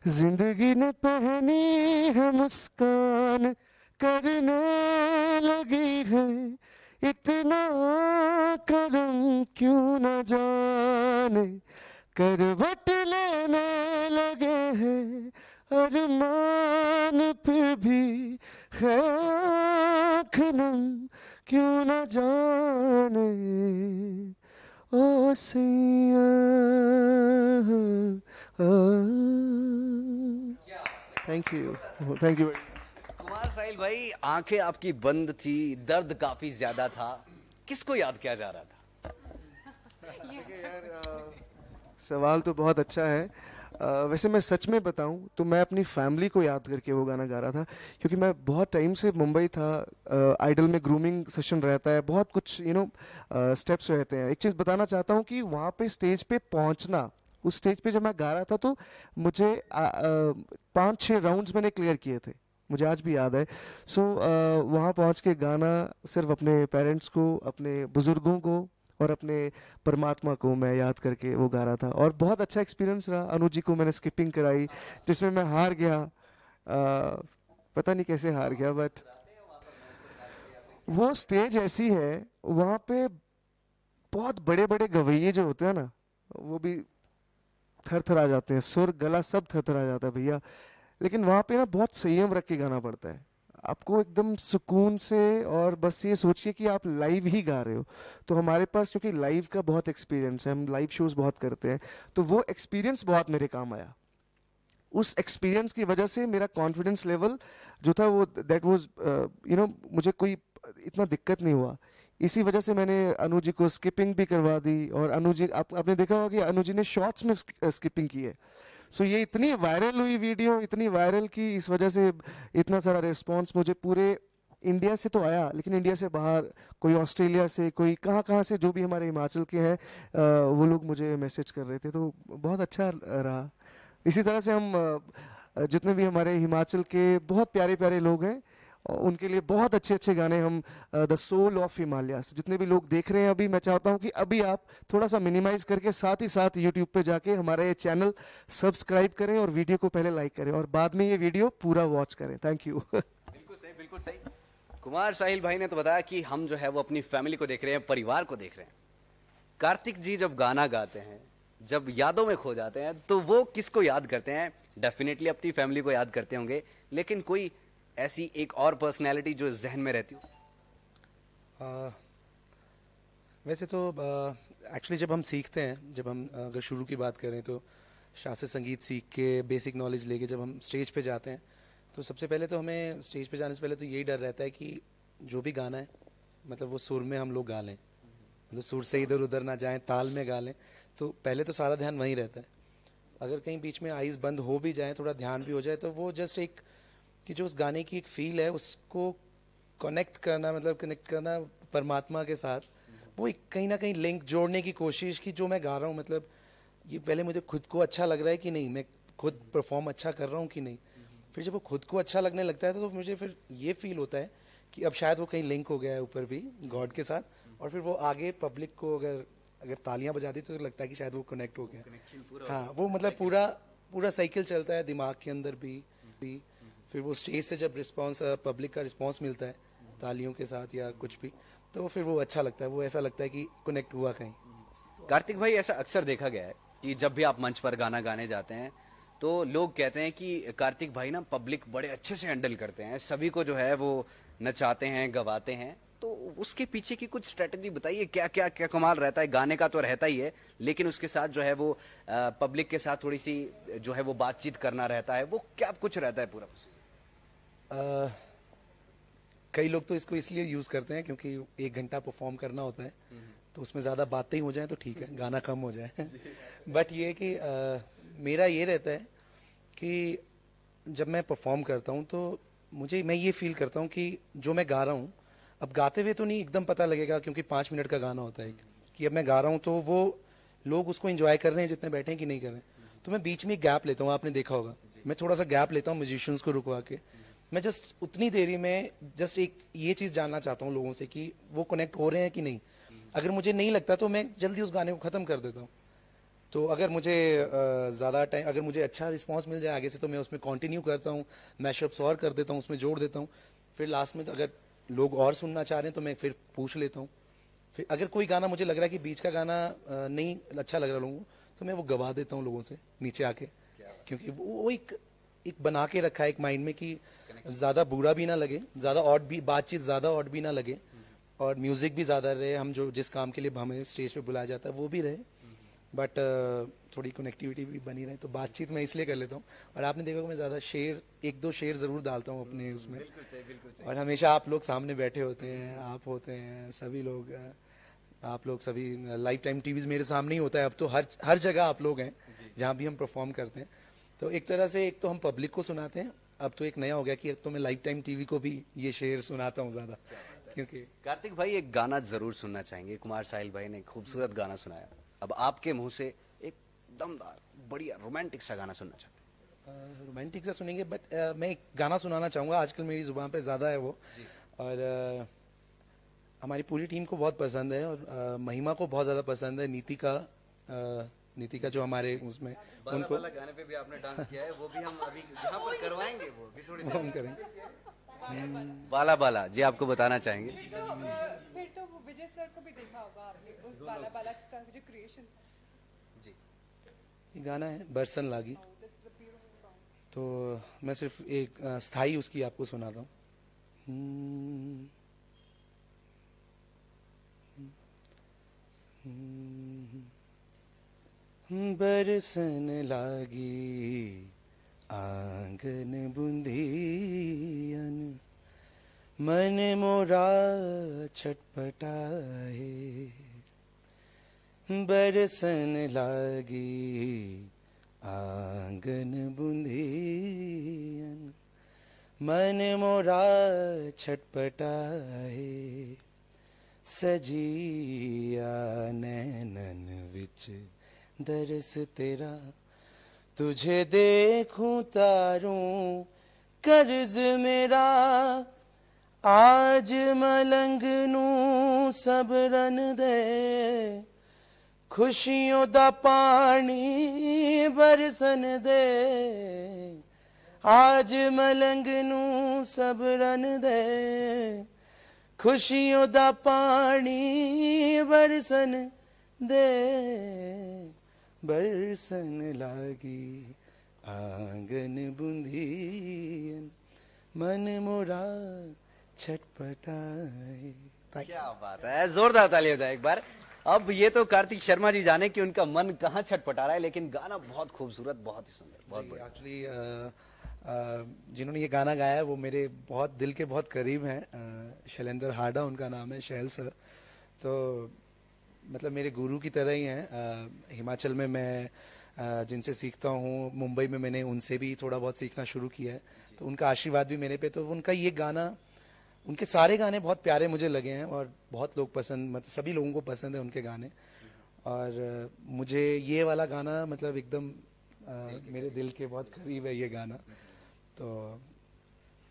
जिंदगी ने पहनी है मुस्कान करने लगी है, इतना करम क्यों न जाने, करवट लेने लगे हैं अरमान, फिर भी है आँख नम क्यों न जाने, ओ सैया। Thank you very much. Kumar Sahil भाई, आंखें आपकी बंद थी, दर्द काफी ज्यादा था, किसको याद किया जा रहा था? सवाल तो बहुत अच्छा है। वैसे मैं सच में बताऊं तो मैं अपनी फैमिली को याद करके वो गाना गा रहा था, क्योंकि मैं बहुत टाइम से मुंबई था। आइडल में ग्रूमिंग सेशन रहता है, बहुत कुछ स्टेप्स रहते हैं। एक चीज़ बताना चाहता हूं कि वहाँ पे स्टेज पे पहुंचना, उस स्टेज पे जब मैं गा रहा था तो मुझे 5-6 राउंड्स मैंने क्लियर किए थे, मुझे आज भी याद है। सो वहाँ पहुँच के गाना सिर्फ अपने पेरेंट्स को, अपने बुज़ुर्गों को और अपने परमात्मा को मैं याद करके वो गा रहा था, और बहुत अच्छा एक्सपीरियंस रहा। अनुज जी को मैंने स्किपिंग कराई जिसमें मैं हार गया, पता नहीं कैसे हार गया, बट वो स्टेज ऐसी है, वहाँ पे बहुत बड़े बड़े गवैये जो होते हैं ना, वो भी थर थर आ जाते हैं, सुर गला सब थर थर आ जाता है भैया। लेकिन वहाँ पे ना बहुत संयम रख के गाना पड़ता है, आपको एकदम सुकून से, और बस ये सोचिए कि आप लाइव ही गा रहे हो। तो हमारे पास क्योंकि लाइव का बहुत एक्सपीरियंस है, हम लाइव शोज बहुत करते हैं, तो वो एक्सपीरियंस बहुत मेरे काम आया। उस एक्सपीरियंस की वजह से मेरा कॉन्फिडेंस लेवल जो था वो दैट वाज मुझे कोई इतना दिक्कत नहीं हुआ। इसी वजह से मैंने अनुज जी को स्किपिंग भी करवा दी, और अनुज जी आपने देखा होगा कि अनुज जी ने शॉर्ट्स में स्किपिंग की है। सो ये इतनी वायरल हुई वीडियो, इतनी वायरल की, इस वजह से इतना सारा रिस्पांस मुझे पूरे इंडिया से तो आया, लेकिन इंडिया से बाहर, कोई ऑस्ट्रेलिया से, कोई कहाँ कहाँ से, जो भी हमारे हिमाचल के हैं वो लोग मुझे मैसेज कर रहे थे, तो बहुत अच्छा रहा। इसी तरह से हम जितने भी हमारे हिमाचल के बहुत प्यारे प्यारे लोग हैं, उनके लिए बहुत अच्छे अच्छे गाने हम द सोल ऑफ हिमालयास, जितने भी लोग देख रहे हैं अभी, मैं चाहता हूं कि अभी आप थोड़ा सा मिनिमाइज करके साथ ही साथ यूट्यूब पे जाके हमारा ये चैनल सब्सक्राइब करें, और वीडियो को पहले लाइक करें, और बाद में ये वीडियो पूरा वॉच करें। Thank you. बिल्कुल सही, बिल्कुल सही। कुमार साहिल भाई ने तो बताया कि हम जो है वो अपनी फैमिली को देख रहे हैं, परिवार को देख रहे हैं। कार्तिक जी जब गाना गाते हैं, जब यादों में खो जाते हैं, तो वो किसको याद करते हैं? डेफिनेटली अपनी फैमिली को याद करते होंगे, लेकिन कोई ऐसी एक और पर्सनैलिटी जो जहन में रहती हो? वैसे तो एक्चुअली जब हम सीखते हैं, जब हम अगर शुरू की बात करें तो शास्त्रीय संगीत सीख के बेसिक नॉलेज लेके जब हम स्टेज पे जाते हैं, तो सबसे पहले तो हमें स्टेज पे जाने से पहले तो यही डर रहता है कि जो भी गाना है मतलब वो सुर में हम लोग गा लें, मतलब सुर से इधर उधर ना जाएं, ताल में गा लें। तो पहले तो सारा ध्यान वहीं रहता है। अगर कहीं बीच में आइज़ बंद हो भी जाए, थोड़ा ध्यान भी हो जाए, तो वो जस्ट एक कि जो उस गाने की एक फील है उसको कनेक्ट करना, मतलब कनेक्ट करना परमात्मा के साथ, वो एक कहीं ना कहीं लिंक जोड़ने की कोशिश की जो मैं गा रहा हूँ, मतलब ये पहले मुझे खुद को अच्छा लग रहा है कि नहीं, मैं खुद परफॉर्म अच्छा कर रहा हूँ कि नहीं। फिर जब वो खुद को अच्छा लगने लगता है तो मुझे फिर ये फील होता है कि अब शायद वो कहीं लिंक हो गया है ऊपर भी गॉड के साथ, और फिर वो आगे पब्लिक को अगर तालियां बजा दी तो लगता है कि शायद वो कनेक्ट हो गया। हाँ, वो मतलब पूरा साइकिल चलता है दिमाग के अंदर भी। फिर वो स्टेज से जब रिस्पांस, पब्लिक का रिस्पांस मिलता है तालियों के साथ या कुछ भी, तो फिर वो अच्छा लगता है, वो ऐसा लगता है कि कनेक्ट हुआ कहीं। कार्तिक भाई, ऐसा अक्सर देखा गया है कि जब भी आप मंच पर गाना गाने जाते हैं तो लोग कहते हैं कि कार्तिक भाई ना पब्लिक बड़े अच्छे से हैंडल करते हैं, सभी को जो है वो नचाते हैं, गवाते हैं। तो उसके पीछे की कुछ स्ट्रेटेजी बताइए, क्या क्या क्या कमाल रहता है? गाने का तो रहता ही है, लेकिन उसके साथ जो है वो पब्लिक के साथ थोड़ी सी जो है वो बातचीत करना रहता है, वो क्या कुछ रहता है पूरा? कई लोग तो इसको इसलिए यूज करते हैं क्योंकि 1 घंटा परफॉर्म करना होता है, तो उसमें ज्यादा बातें ही हो जाए तो ठीक है, गाना कम हो जाए। बट ये कि मेरा ये रहता है कि जब मैं परफॉर्म करता हूँ तो मैं ये फील करता हूँ कि जो मैं गा रहा हूँ, अब गाते हुए तो नहीं एकदम पता लगेगा क्योंकि 5 मिनट का गाना होता है कि अब मैं गा रहा हूँ, तो वो लोग उसको एंजॉय कर रहे हैं जितने बैठे हैं कि नहीं कर रहे हैं। तो मैं बीच में गैप लेता हूँ, आपने देखा होगा मैं थोड़ा सा गैप लेता हूँ म्यूजिशियंस को रुकवा के। मैं जस्ट उतनी देरी में जस्ट एक ये चीज जानना चाहता हूँ लोगों से कि वो कनेक्ट हो रहे हैं कि नहीं। अगर मुझे नहीं लगता तो मैं जल्दी उस गाने को खत्म कर देता हूँ। तो अगर मुझे ज़्यादा टाइम, अगर मुझे अच्छा रिस्पांस मिल जाए आगे से तो मैं उसमें कंटिन्यू करता हूँ, मैशअप्स और कर देता हूँ, उसमें जोड़ देता हूँ। फिर लास्ट में तो अगर लोग और सुनना चाह रहे हैं तो मैं फिर पूछ लेता हूँ। फिर अगर कोई गाना मुझे लग रहा है कि बीच का गाना नहीं अच्छा लग रहा लोगों को तो मैं वो गवा देता हूँ लोगों से नीचे आके, क्योंकि वो एक बना के रखा है एक माइंड में कि ज़्यादा बुरा भी ना लगे, ज़्यादा ऑड भी, बातचीत ज़्यादा ऑड भी ना लगे और म्यूज़िक भी ज़्यादा रहे, हम जो जिस काम के लिए हमें स्टेज पे बुलाया जाता है वो भी रहे, बट थोड़ी कनेक्टिविटी भी बनी रहे। तो बातचीत मैं इसलिए कर लेता हूँ। और आपने देखा कि मैं ज़्यादा शेर, एक दो शेर ज़रूर डालता हूँ अपने उसमें। और हमेशा आप लोग सामने बैठे होते हैं, आप होते हैं, सभी लोग, आप लोग सभी, लाइफ टाइम टीवीज मेरे सामने ही होता है अब तो, हर जगह आप लोग हैं जहाँ भी हम परफॉर्म करते हैं। तो एक तरह से एक तो हम पब्लिक को सुनाते हैं, अब तो एक नया हो गया कि अब तो मैं लाइफ टाइम टीवी को भी ये शेर सुनाता हूँ ज़्यादा, क्योंकि कार्तिक भाई एक गाना जरूर सुनना चाहेंगे। कुमार साहिल भाई ने खूबसूरत गाना सुनाया, अब आपके मुंह से एक दमदार बढ़िया रोमांटिक सा गाना सुनना चाहते हैं। रोमांटिक सा सुनेंगे, बट मैं एक गाना सुनाना चाहूँगा, आजकल मेरी जुबान पे ज़्यादा है वो, और हमारी पूरी टीम को बहुत पसंद है और महिमा को बहुत ज़्यादा पसंद है। नीतिका जो हमारे उसमें, उनको वाला गाने पे भी आपने डांस किया है, वो भी हम अभी यहाँ पर करवाएंगे, वो भी थोड़ी देर हम करेंगे। बाला बाला जी आपको बताना चाहेंगे। फिर तो वो विजय सर को भी देखा होगा आपने, उस बाला बाला का जो क्रिएशन। जी ये गाना है बरसन लागी, तो मैं सिर्फ एक स्थाई उसकी आपको सुनाता हूँ। बरसन लागी आंगन बुंदियन, मन मोरा छटपटाए। बरसन लागी आंगन बुंदियन, मन मोरा छटपटाए। सजिया नैनन विच दरस तेरा, तुझे देखूं तारूं कर्ज मेरा। आज मलंग नूं सबरन दे, खुशियों दा पानी बरसन दे। आज मलंग नूं सबरन दे, खुशियों दा पानी बरसन दे। बरसन लागी आंगन बुंदियन, मन मोरा छटपटाए। क्या बात है, जोरदार ताली हो जाए एक बार। अब ये तो कार्तिक शर्मा जी जाने कि उनका मन कहाँ छटपटा रहा है, लेकिन गाना बहुत खूबसूरत, बहुत ही सुंदर, बहुत बढ़िया। एक्चुअली जिन्होंने ये गाना गाया है वो मेरे बहुत दिल के बहुत करीब हैं। शैलेंद्र हाडा उनका नाम है, शैल सर। तो मतलब मेरे गुरु की तरह ही हैं। हिमाचल में मैं जिनसे सीखता हूँ, मुंबई में मैंने उनसे भी थोड़ा बहुत सीखना शुरू किया है, तो उनका आशीर्वाद भी मेरे पे। तो उनका ये गाना, उनके सारे गाने बहुत प्यारे मुझे लगे हैं और बहुत लोग पसंद, मतलब सभी लोगों को पसंद है उनके गाने। और मुझे ये वाला गाना मतलब एकदम मेरे दिल के बहुत करीब है ये गाना। तो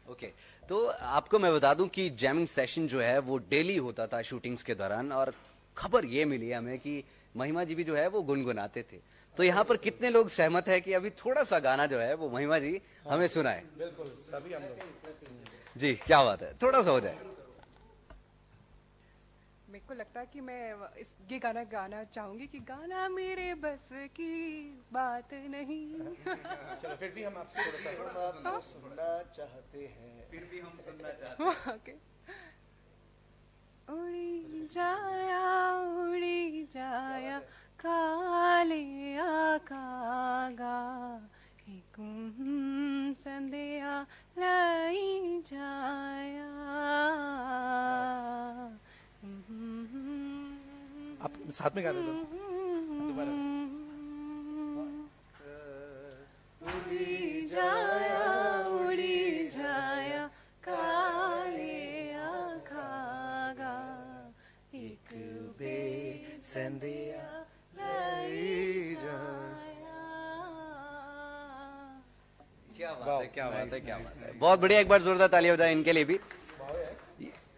ओके, तो आपको मैं बता दूं कि जैमिंग सेशन जो है वो डेली होता था शूटिंग्स के दौरान, और खबर ये मिली हमें कि महिमा जी भी जो है वो गुनगुनाते थे। तो यहाँ पर कितने लोग सहमत है कि अभी थोड़ा सा गाना जो है वो महिमा जी हमें सुनाए? बिल्कुल सभी हम लोग। जी क्या बात है, थोड़ा सा हो जाए। मेरे को लगता है कि मैं ये गाना गाना चाहूंगी कि गाना मेरे बस की बात नहीं। चलो फिर भी हम आपसे थोड़ा सा सुनना चाहते हैं। फिर भी हम सुनना चाहते हैं। ओके। उड़ी जाया काले आकागा, एक संदेहा लाई जाया। आप साथ में गा देते हो दोबारा। उड़ी जाया काले आखागा, एक संदेहा लाई जाया। बात है, क्या बात है, क्या बात है। बहुत बढ़िया, एक बार जोरदार तालियां बजाएं इनके लिए भी।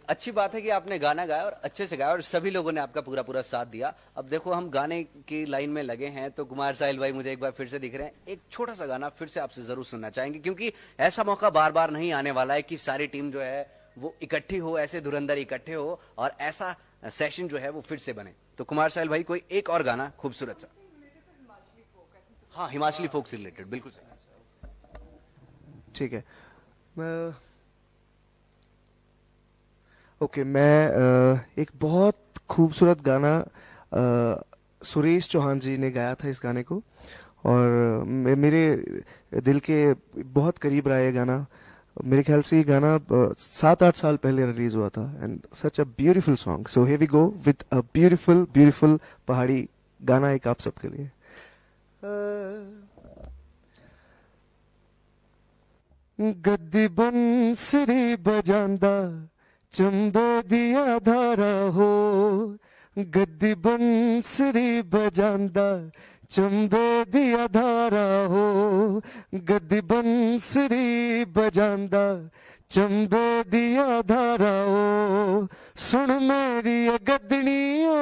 अच्छी बात है कि आपने गाना गाया और अच्छे से गाया और सभी लोगों ने आपका पूरा पूरा साथ दिया। अब देखो हम गाने की लाइन में लगे हैं तो कुमार साहिल भाई मुझे एक बार फिर से दिख रहे हैं। एक छोटा सा गाना फिर से आपसे जरूर सुनना चाहेंगे क्योंकि ऐसा मौका बार बार नहीं आने वाला है कि सारी टीम जो है वो इकट्ठी हो, ऐसे धुरंधर इकट्ठे हो और ऐसा सेशन जो है वो फिर से बने। तो कुमार साहिल भाई कोई एक और गाना खूबसूरत सा। हाँ, हिमाचली फोक से रिलेटेड, बिल्कुल सही। ठीक है। ओके, मैं एक बहुत खूबसूरत गाना सुरेश चौहान जी ने गाया था इस गाने को और मेरे दिल के बहुत करीब रहा ये गाना। मेरे ख्याल से ये गाना 7-8 साल पहले रिलीज हुआ था and such a beautiful song. So here we go with a beautiful beautiful पहाड़ी गाना एक आप सबके लिए। गद्दी बंसरी बजांदा चंबे दिया धारा हो, गद्दी बंसरी बजांदा चंबे दिया धारा हो, गद्दी बंसरी बजांदा चंबे दिया धारा हो। सुन मेरी ये गद्दनियो,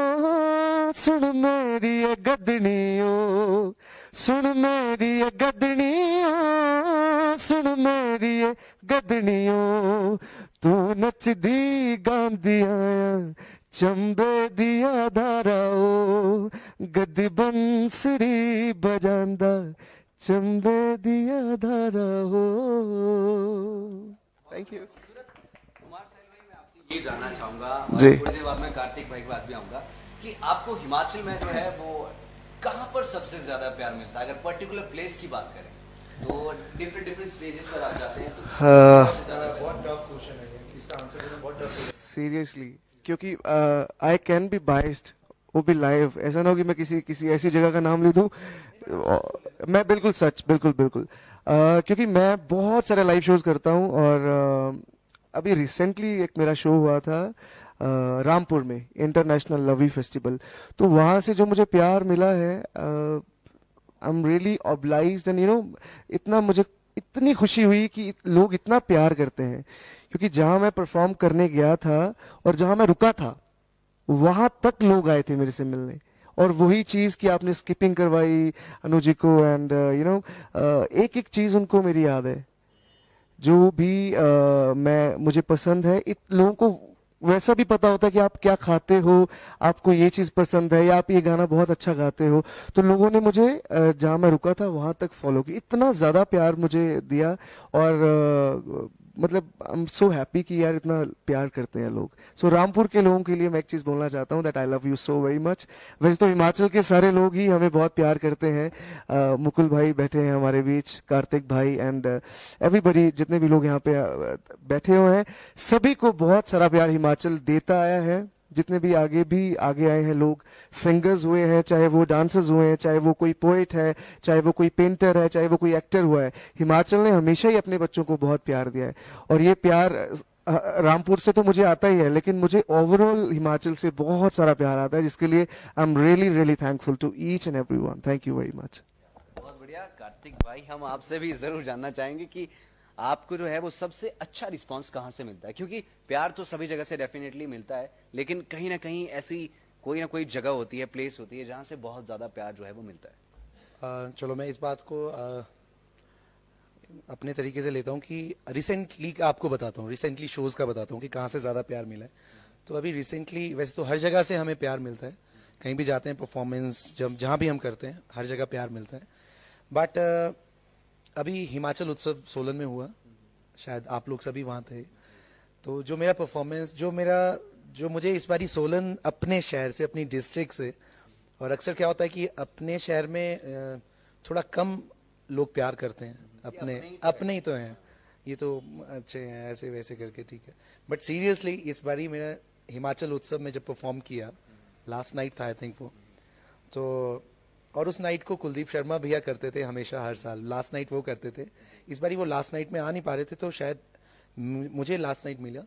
सुन मेरी ये गद्दनियो, सुन मेरी ये गद्दनियो, सुन मेरी ये गद्दनियो, तू नचदी गांदी आया चंबे दिया धारा हो, गद्दी बंसरी बजांदा चंबे दिया धारा हो। Thank you. कुमार साहिल भाई, मैं आपसे ये जानना चाहूंगा जी। और थोड़ी देर बाद मैं कार्तिक भाई के पास भी आऊंगा कि आपको हिमाचल में जो है वो कहाँ पर सबसे ज्यादा प्यार मिलता है? अगर पर्टिकुलर प्लेस की बात करें तो डिफरेंट डिफरेंट स्टेजेस पर आप जाते हैं तो सबसे ज्यादा प्यार? सीरियसली, क्योंकि आई कैन बी बाइस्ड, वो भी लाइव। ऐसा ना हो कि मैं किसी ऐसी जगह का नाम ले दूं। मैं बिल्कुल सच, बिल्कुल बिल्कुल क्योंकि मैं बहुत सारे लाइव शोज करता हूं और अभी रिसेंटली एक मेरा शो हुआ था रामपुर में, इंटरनेशनल लवी फेस्टिवल। तो वहां से जो मुझे प्यार मिला है, आई am really obliged and you know, इतना मुझे इतनी खुशी हुई कि लोग इतना प्यार करते हैं। क्योंकि जहां मैं परफॉर्म करने गया था और जहां मैं रुका था वहां तक लोग आए थे मेरे से मिलने, और वही चीज कि आपने स्किपिंग करवाई अनु जी को एंड यू नो, एक एक चीज उनको मेरी याद है। जो भी मुझे पसंद है, लोगों को वैसा भी पता होता है कि आप क्या खाते हो, आपको ये चीज पसंद है या आप ये गाना बहुत अच्छा गाते हो। तो लोगों ने मुझे जहां मैं रुका था वहां तक फॉलो किया, इतना ज्यादा प्यार मुझे दिया और मतलब आई एम सो हैप्पी कि यार इतना प्यार करते हैं लोग। सो रामपुर के लोगों के लिए मैं एक चीज बोलना चाहता हूँ, that I love you so very much. वैसे तो हिमाचल के सारे लोग ही हमें बहुत प्यार करते हैं। मुकुल भाई बैठे हैं हमारे बीच, कार्तिक भाई एंड एवरीबडी, जितने भी लोग यहाँ पे बैठे हुए हैं, सभी को बहुत सारा प्यार हिमाचल देता आया है। जितने भी आगे आए हैं लोग, सिंगर्स हुए हैं, चाहे वो डांसर्स हुए हैं, चाहे वो कोई पोएट है, चाहे वो कोई पेंटर है, चाहे वो कोई एक्टर हुआ है, हिमाचल ने हमेशा ही अपने बच्चों को बहुत प्यार दिया है। और ये प्यार रामपुर से तो मुझे आता ही है, लेकिन मुझे ओवरऑल हिमाचल से बहुत सारा प्यार आता है, जिसके लिए I am really really thankful to each and everyone. Thank you very much. बहुत बढ़िया कार्तिक भाई, हम आपसे भी जरूर जानना चाहेंगे कि आपको जो है वो सबसे अच्छा रिस्पांस कहाँ से मिलता है? क्योंकि प्यार तो सभी जगह से डेफिनेटली मिलता है, लेकिन कहीं ना कहीं ऐसी कोई ना कोई जगह होती है, प्लेस होती है जहां से बहुत ज्यादा प्यार जो है वो मिलता है। चलो मैं इस बात को अपने तरीके से लेता हूँ कि रिसेंटली का आपको बताता हूँ, रिसेंटली शोज का बताता हूँ कि कहाँ से ज़्यादा प्यार मिला है। तो अभी रिसेंटली, वैसे तो हर जगह से हमें प्यार मिलता है, कहीं भी जाते हैं परफॉर्मेंस, जहाँ भी हम करते हैं हर जगह प्यार मिलता है। बट अभी हिमाचल उत्सव सोलन में हुआ, शायद आप लोग सभी वहाँ थे। तो जो मेरा परफॉर्मेंस, जो मुझे इस बारी सोलन अपने शहर से, अपनी डिस्ट्रिक्ट से, और अक्सर क्या होता है कि अपने शहर में थोड़ा कम लोग प्यार करते हैं, अपने ही तो हैं, ये तो अच्छे हैं ऐसे वैसे करके, ठीक है। बट सीरियसली इस बारी मेरा हिमाचल उत्सव में जब परफॉर्म किया, लास्ट नाइट था आई थिंक वो, तो और उस नाइट को कुलदीप शर्मा भैया करते थे हमेशा, हर साल लास्ट नाइट वो करते थे। इस बारी वो लास्ट नाइट में आ नहीं पा रहे थे, तो शायद मुझे लास्ट नाइट मिला,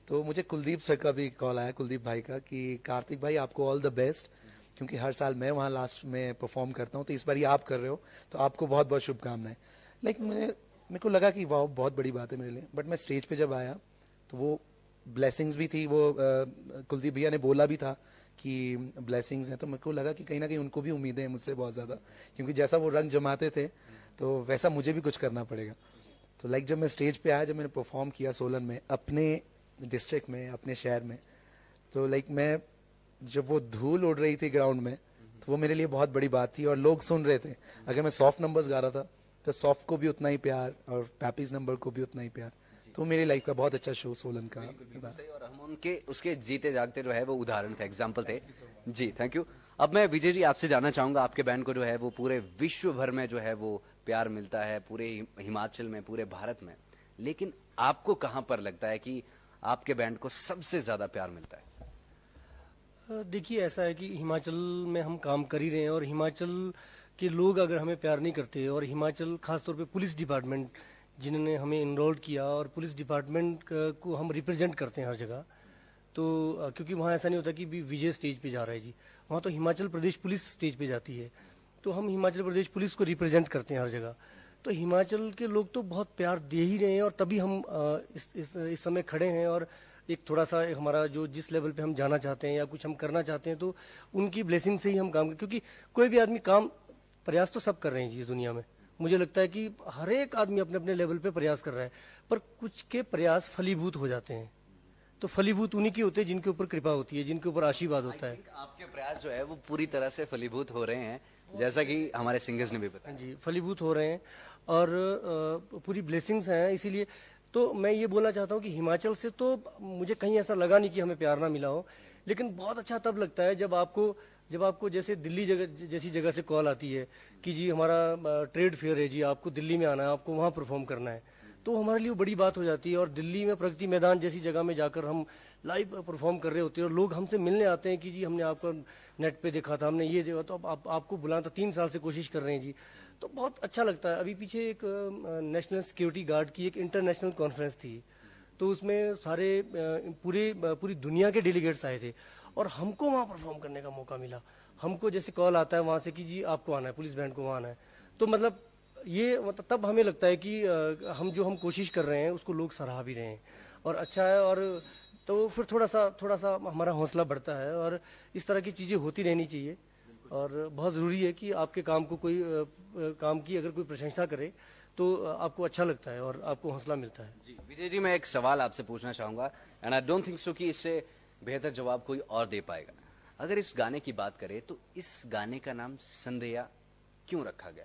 तो मुझे कुलदीप सर का भी कॉल आया, कुलदीप भाई का, कि कार्तिक भाई आपको ऑल द बेस्ट, क्योंकि हर साल मैं वहाँ लास्ट में परफॉर्म करता हूँ, तो इस बार आप कर रहे हो तो आपको बहुत बहुत शुभकामनाएं। लाइक मेरे को लगा कि वाह बहुत बड़ी बात है मेरे लिए, बट मैं स्टेज पे जब आया तो वो ब्लेसिंग्स भी थी, वो कुलदीप भैया ने बोला भी था कि ब्लेसिंग्स हैं, तो मेरे को लगा कि कहीं ना कहीं उनको भी उम्मीदें हैं मुझसे बहुत ज़्यादा, क्योंकि जैसा वो रंग जमाते थे तो वैसा मुझे भी कुछ करना पड़ेगा। तो लाइक जब मैं स्टेज पे आया, जब मैंने परफॉर्म किया सोलन में, अपने डिस्ट्रिक्ट में, अपने शहर में, तो लाइक मैं जब वो धूल उड़ रही थी ग्राउंड में, तो वो मेरे लिए बहुत बड़ी बात थी और लोग सुन रहे थे। अगर मैं सॉफ्ट नंबर्स गा रहा था तो सॉफ्ट को भी उतना ही प्यार और पैपीज नंबर को भी उतना ही प्यार। तो मेरी लाइफ का बहुत अच्छा शो सोलन का। सही, और हम उनके उसके जीते जागते जो है वो उदाहरण थे, एग्जाम्पल थे जी। Thank you. अब मैं विजय जी आपसे जानना चाहूंगा, आपके बैंड को जो है वो पूरे विश्व भर में जो है वो प्यार मिलता है, पूरे हिमाचल में, पूरे भारत में, लेकिन आपको कहां पर लगता है कि आपके बैंड को सबसे ज्यादा प्यार मिलता है? देखिए, ऐसा है कि हिमाचल में हम काम कर ही रहे हैं और हिमाचल के लोग अगर हमें प्यार नहीं करते, और हिमाचल खासतौर पे पुलिस डिपार्टमेंट जिन्होंने हमें इनरोल किया, और पुलिस डिपार्टमेंट को हम रिप्रेजेंट करते हैं हर जगह, तो क्योंकि वहाँ ऐसा नहीं होता कि भी विजय स्टेज पे जा रहा है जी, वहाँ तो हिमाचल प्रदेश पुलिस स्टेज पे जाती है, तो हम हिमाचल प्रदेश पुलिस को रिप्रेजेंट करते हैं हर जगह। तो हिमाचल के लोग तो बहुत प्यार दे ही रहे हैं, और तभी हम इस समय खड़े हैं, और एक थोड़ा सा हमारा जो जिस लेवल पे हम जाना चाहते हैं या कुछ हम करना चाहते हैं, तो उनकी ब्लेसिंग से ही हम काम, क्योंकि कोई भी आदमी काम, प्रयास तो सब कर रहे हैं जी इस दुनिया में। मुझे लगता है कि हर एक आदमी अपने अपने लेवल पे प्रयास कर रहा है, पर कुछ के प्रयास फलीभूत हो जाते हैं। तो फलीभूत उन्हीं के होते हैं जिनके ऊपर कृपा होती है, जिनके ऊपर आशीर्वाद होता है। आपके प्रयास जो है वो पूरी तरह से फलीभूत हो रहे हैं, जैसा कि हमारे सिंगर्स ने भी बताया जी, फलीभूत हो रहे हैं और पूरी ब्लेसिंग्स हैं। इसीलिए तो मैं ये बोलना चाहता हूँ कि हिमाचल से तो मुझे कहीं ऐसा लगा नहीं कि हमें प्यार ना मिला हो, लेकिन बहुत अच्छा तब लगता है जब आपको जैसे दिल्ली जैसी जगह से कॉल आती है कि जी हमारा ट्रेड फेयर है जी, आपको दिल्ली में आना है, आपको वहाँ परफॉर्म करना है, तो हमारे लिए बड़ी बात हो जाती है। और दिल्ली में प्रगति मैदान जैसी जगह में जाकर हम लाइव परफॉर्म कर रहे होते हैं और लोग हमसे मिलने आते हैं कि जी हमने आपको नेट पे देखा था, हमने ये देखा, तो अब आपको बुलाना था, 3 साल से कोशिश कर रहे हैं जी, तो बहुत अच्छा लगता है। अभी पीछे एक नेशनल सिक्योरिटी गार्ड की एक इंटरनेशनल कॉन्फ्रेंस थी, तो उसमें सारे पूरी दुनिया के डेलीगेट्स आए थे और हमको वहाँ परफॉर्म करने का मौका मिला। हमको जैसे कॉल आता है वहाँ से कि जी आपको आना है, पुलिस बैंड को वहाँ आना है, तो मतलब ये तब हमें लगता है कि हम कोशिश कर रहे हैं उसको लोग सराह भी रहे हैं और अच्छा है, और तो फिर थोड़ा सा हमारा हौसला बढ़ता है और इस तरह की चीज़ें होती रहनी चाहिए। और बहुत ज़रूरी है कि आपके काम को काम की अगर कोई प्रशंसा करे तो आपको अच्छा लगता है और आपको हौसला मिलता है। जी विजय जी, मैं एक सवाल आपसे पूछना चाहूंगा and I don't think so कि इससे बेहतर जवाब कोई और दे पाएगा। अगर इस गाने की बात करें तो इस गाने का नाम संदेया क्यों रखा गया?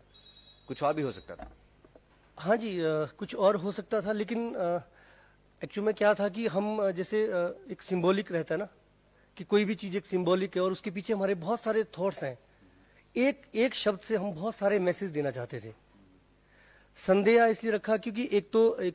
कुछ और भी हो सकता था? हाँ जी, कुछ और हो सकता था, लेकिन एक्चुअली में क्या था कि हम जैसे एक सिंबॉलिक रहता है ना कि कोई भी चीज़ एक सिंबॉलिक है और उसके पीछे हमारे बहुत सारे थॉट्स हैं। एक शब्द से हम बहुत सारे मैसेज देना चाहते थे। संदेया इसलिए रखा क्योंकि एक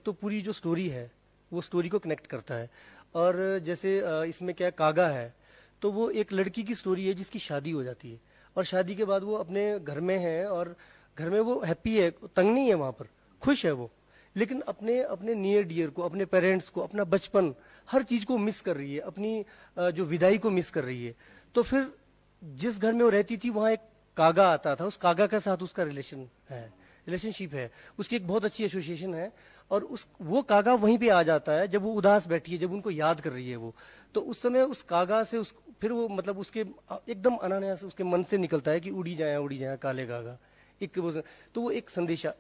तो पूरी जो स्टोरी है वो स्टोरी को कनेक्ट करता है, और जैसे इसमें क्या कागा है, तो वो एक लड़की की स्टोरी है जिसकी शादी हो जाती है और शादी के बाद वो अपने घर में है और घर में वो हैप्पी है, तंग नहीं है, वहाँ पर खुश है वो, लेकिन अपने नियर डियर को, अपने पेरेंट्स को, अपना बचपन, हर चीज को मिस कर रही है, अपनी जो विदाई को मिस कर रही है। तो फिर जिस घर में वो रहती थी वहाँ एक कागा आता था, उस कागा के साथ उसका रिलेशनशिप है, उसकी एक बहुत अच्छी एसोसिएशन है, और वो कागा वहीं पे आ जाता है जब वो उदास बैठी है, जब उनको याद कर रही है वो, तो उस समय उस कागा से फिर वो मतलब उसके एकदम अनायास उसके मन से निकलता है कि उड़ी जाए काले कागा, तो वो एक संदेशा,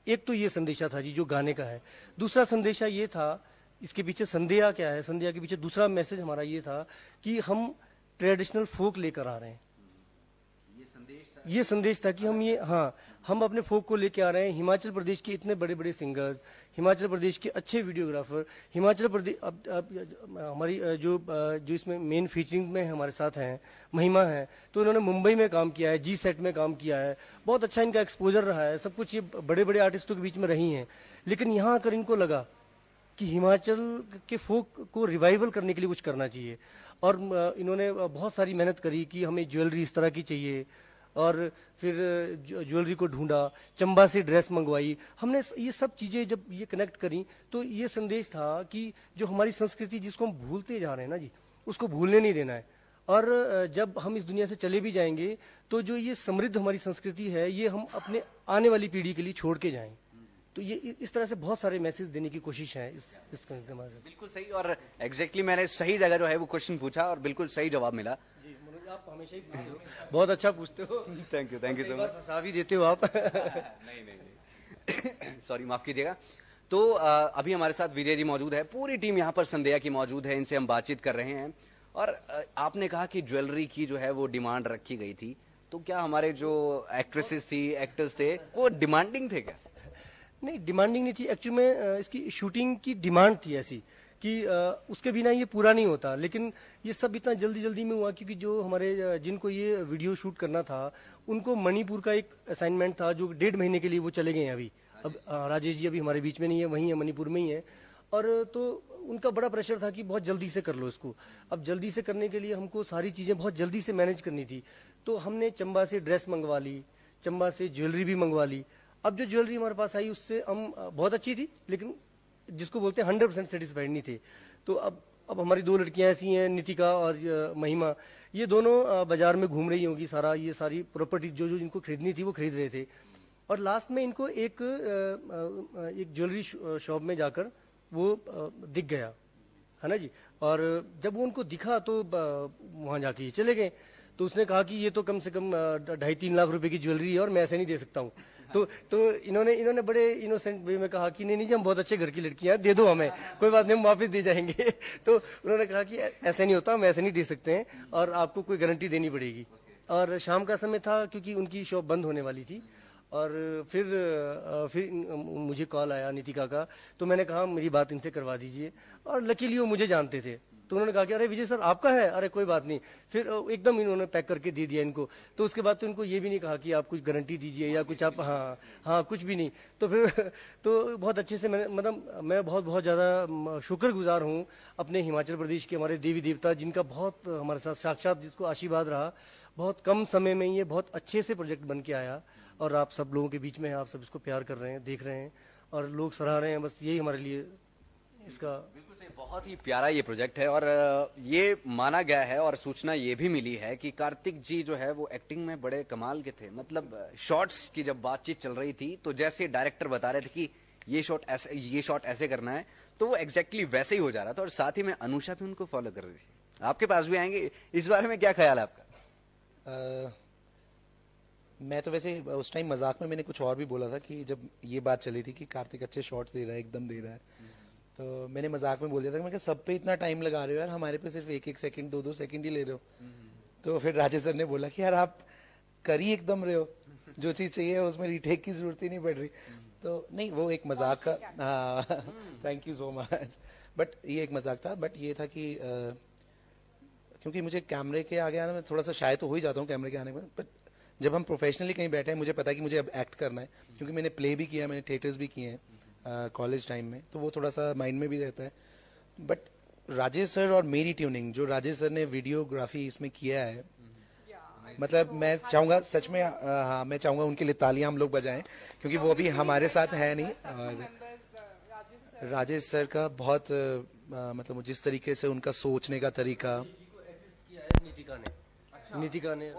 एक तो ये संदेशा था जी जो गाने का है। दूसरा संदेशा ये था, इसके पीछे संदेया क्या है, संदेया के पीछे दूसरा मैसेज हमारा ये था कि हम ट्रेडिशनल फोक लेकर आ रहे हैं। ये संदेश था कि हम अपने फोक को लेके आ रहे हैं। हिमाचल प्रदेश के इतने बड़े बड़े सिंगर्स, हिमाचल प्रदेश के अच्छे वीडियोग्राफर, हिमाचल प्रदेश हमारी जो इसमें मेन फीचरिंग में हमारे साथ हैं, महिमा है, तो इन्होंने मुंबई में काम किया है, जी सेट में काम किया है, बहुत अच्छा इनका एक्सपोजर रहा है, सब कुछ ये बड़े बड़े आर्टिस्टों के बीच में रही हैं। लेकिन यहाँ आकर इनको लगा कि हिमाचल के फोक को रिवाइवल करने के लिए कुछ करना चाहिए, और इन्होंने बहुत सारी मेहनत करी कि हमें ज्वेलरी इस तरह की चाहिए, और फिर ज्वेलरी को ढूंढा, चंबा से ड्रेस मंगवाई, हमने ये सब चीज़ें जब ये कनेक्ट करी तो ये संदेश था कि जो हमारी संस्कृति जिसको हम भूलते जा रहे हैं ना जी, उसको भूलने नहीं देना है, और जब हम इस दुनिया से चले भी जाएंगे तो जो ये समृद्ध हमारी संस्कृति है ये हम अपने आने वाली पीढ़ी के लिए छोड़ के जाएं। तो ये इस तरह से बहुत सारे मैसेज देने की कोशिश है इस सिनेमा से। बिल्कुल सही, और एग्जैक्टली मैंने सही जगह जो है वो क्वेश्चन पूछा और बिल्कुल सही जवाब मिला। जी मनोज, आप हमेशा ही पूछते हो, बहुत अच्छा पूछते हो। Thank you so much. फंसा भी देते हो आप। नहीं सॉरी, माफ कीजिएगा। तो अभी हमारे साथ विजय जी मौजूद है, पूरी टीम यहाँ पर संध्या की मौजूद है, इनसे हम बातचीत कर रहे हैं। और आपने कहा कि ज्वेलरी की जो है वो डिमांड रखी गई थी, तो क्या हमारे जो एक्ट्रेसेस थी, एक्टर्स थे, वो डिमांडिंग थे क्या? नहीं, डिमांडिंग नहीं थी एक्चुअली में। इसकी शूटिंग की डिमांड थी ऐसी कि उसके बिना ये पूरा नहीं होता, लेकिन ये सब इतना जल्दी जल्दी में हुआ क्योंकि जो हमारे जिनको ये वीडियो शूट करना था उनको मणिपुर का एक असाइनमेंट था जो 1.5 महीने के लिए वो चले गए हैं अभी। अब राजेश जी अभी हमारे बीच में नहीं है, वहीं है, मणिपुर में ही है। और तो उनका बड़ा प्रेशर था कि बहुत जल्दी से कर लो इसको। अब जल्दी से करने के लिए हमको सारी चीज़ें बहुत जल्दी से मैनेज करनी थी, तो हमने चंबा से ड्रेस मंगवा ली, चंबा से ज्वेलरी भी मंगवा ली। अब जो ज्वेलरी हमारे पास आई उससे हम बहुत अच्छी थी, लेकिन जिसको बोलते हैं 100% सेटिस्फाइड नहीं थे। तो अब हमारी 2 लड़कियां ऐसी हैं, नितिका और महिमा, ये दोनों बाजार में घूम रही होंगी, ये सारी प्रॉपर्टी जो जो जिनको खरीदनी थी वो खरीद रहे थे। और लास्ट में इनको एक ज्वेलरी शॉप में जाकर वो दिख गया, है ना जी। और जब वो उनको दिखा तो वहां जाके ये चले गए। तो उसने कहा कि ये तो कम से कम 2.5-3 लाख रुपए की ज्वेलरी है और मैं ऐसे नहीं दे सकता हूँ। तो इन्होंने बड़े इनोसेंट वे में कहा कि नहीं जी, हम बहुत अच्छे घर की लड़कियां, दे दो हमें, कोई बात नहीं, हम वापस दे जाएंगे। तो उन्होंने कहा कि ऐसे नहीं होता, हम ऐसे नहीं दे सकते हैं और आपको कोई गारंटी देनी पड़ेगी। और शाम का समय था क्योंकि उनकी शॉप बंद होने वाली थी। और फिर मुझे कॉल आया नितिका का, तो मैंने कहा मेरी बात इनसे करवा दीजिए। और लकीली वो मुझे जानते थे, तो उन्होंने कहा कि अरे विजय सर आपका है, अरे कोई बात नहीं। फिर एकदम इन्होंने पैक करके दे दिया इनको। तो उसके बाद तो इनको ये भी नहीं कहा कि आप कुछ गारंटी दीजिए या कुछ आप, हाँ कुछ भी नहीं। तो फिर तो बहुत अच्छे से मैंने, मतलब मैं बहुत ज़्यादा शुक्रगुजार हूँ अपने हिमाचल प्रदेश के हमारे देवी देवता, जिनका बहुत हमारे साथ साक्षात जिसको आशीर्वाद रहा। बहुत कम समय में ये बहुत अच्छे से प्रोजेक्ट बन के आया और आप सब लोगों के बीच में है, आप सब इसको प्यार कर रहे हैं, देख रहे हैं और लोग सराह रहे हैं। बस यही हमारे लिए इसका बिल्कुल सही, बहुत ही प्यारा ये प्रोजेक्ट है। और ये माना गया है और सूचना ये भी मिली है कि कार्तिक जी जो है वो एक्टिंग में बड़े कमाल के थे। मतलब शॉट्स की जब बातचीत चल रही थी तो जैसे डायरेक्टर बता रहे थे कि ये शॉट ऐसे करना है, तो वो एग्जैक्टली वैसे ही हो जा रहा था। और साथ ही में अनुषा भी उनको फॉलो कर रही थी। आपके पास भी आएंगे, इस बारे में क्या ख्याल है आपका? मैं तो वैसे उस टाइम मजाक में मैंने कुछ और भी बोला था कि जब ये बात चली थी कि कार्तिक अच्छे शॉट्स दे रहा है, एकदम दे रहा है, तो मैंने मजाक में बोल दिया था कि मैं सब पे इतना टाइम लगा रहे हो यार, हमारे पे सिर्फ 1-1 सेकंड 2-2 सेकंड ही ले रहे हो। तो फिर राजेश सर ने बोला कि यार आप कर ही एकदम रहे हो, जो चीज चाहिए उसमें रिटेक की जरूरत ही नहीं पड़ रही। तो नहीं, वो एक मजाक का, हाँ thank you so much, but ये एक मजाक था। बट ये था कि क्योंकि मुझे कैमरे के आगे आने में थोड़ा सा शायद तो हो ही जाता हूँ कैमरे के आने में, बट जब हम प्रोफेशनली कहीं बैठे हैं मुझे पता है कि मुझे अब एक्ट करना है, क्योंकि मैंने प्ले भी किया है, मैंने थिएटर्स भी किए हैं कॉलेज टाइम में, तो वो थोड़ा सा माइंड में भी रहता है। बट राजेश सर और मेरी ट्यूनिंग, जो राजेश सर ने वीडियोग्राफी इसमें किया है, मतलब मैं चाहूंगा सच में, हाँ मैं चाहूंगा उनके लिए तालियां हम लोग बजाएं, क्योंकि वो अभी हमारे साथ है नहीं। और राजेश सर का बहुत मतलब जिस तरीके से उनका सोचने का तरीका, नितिका ने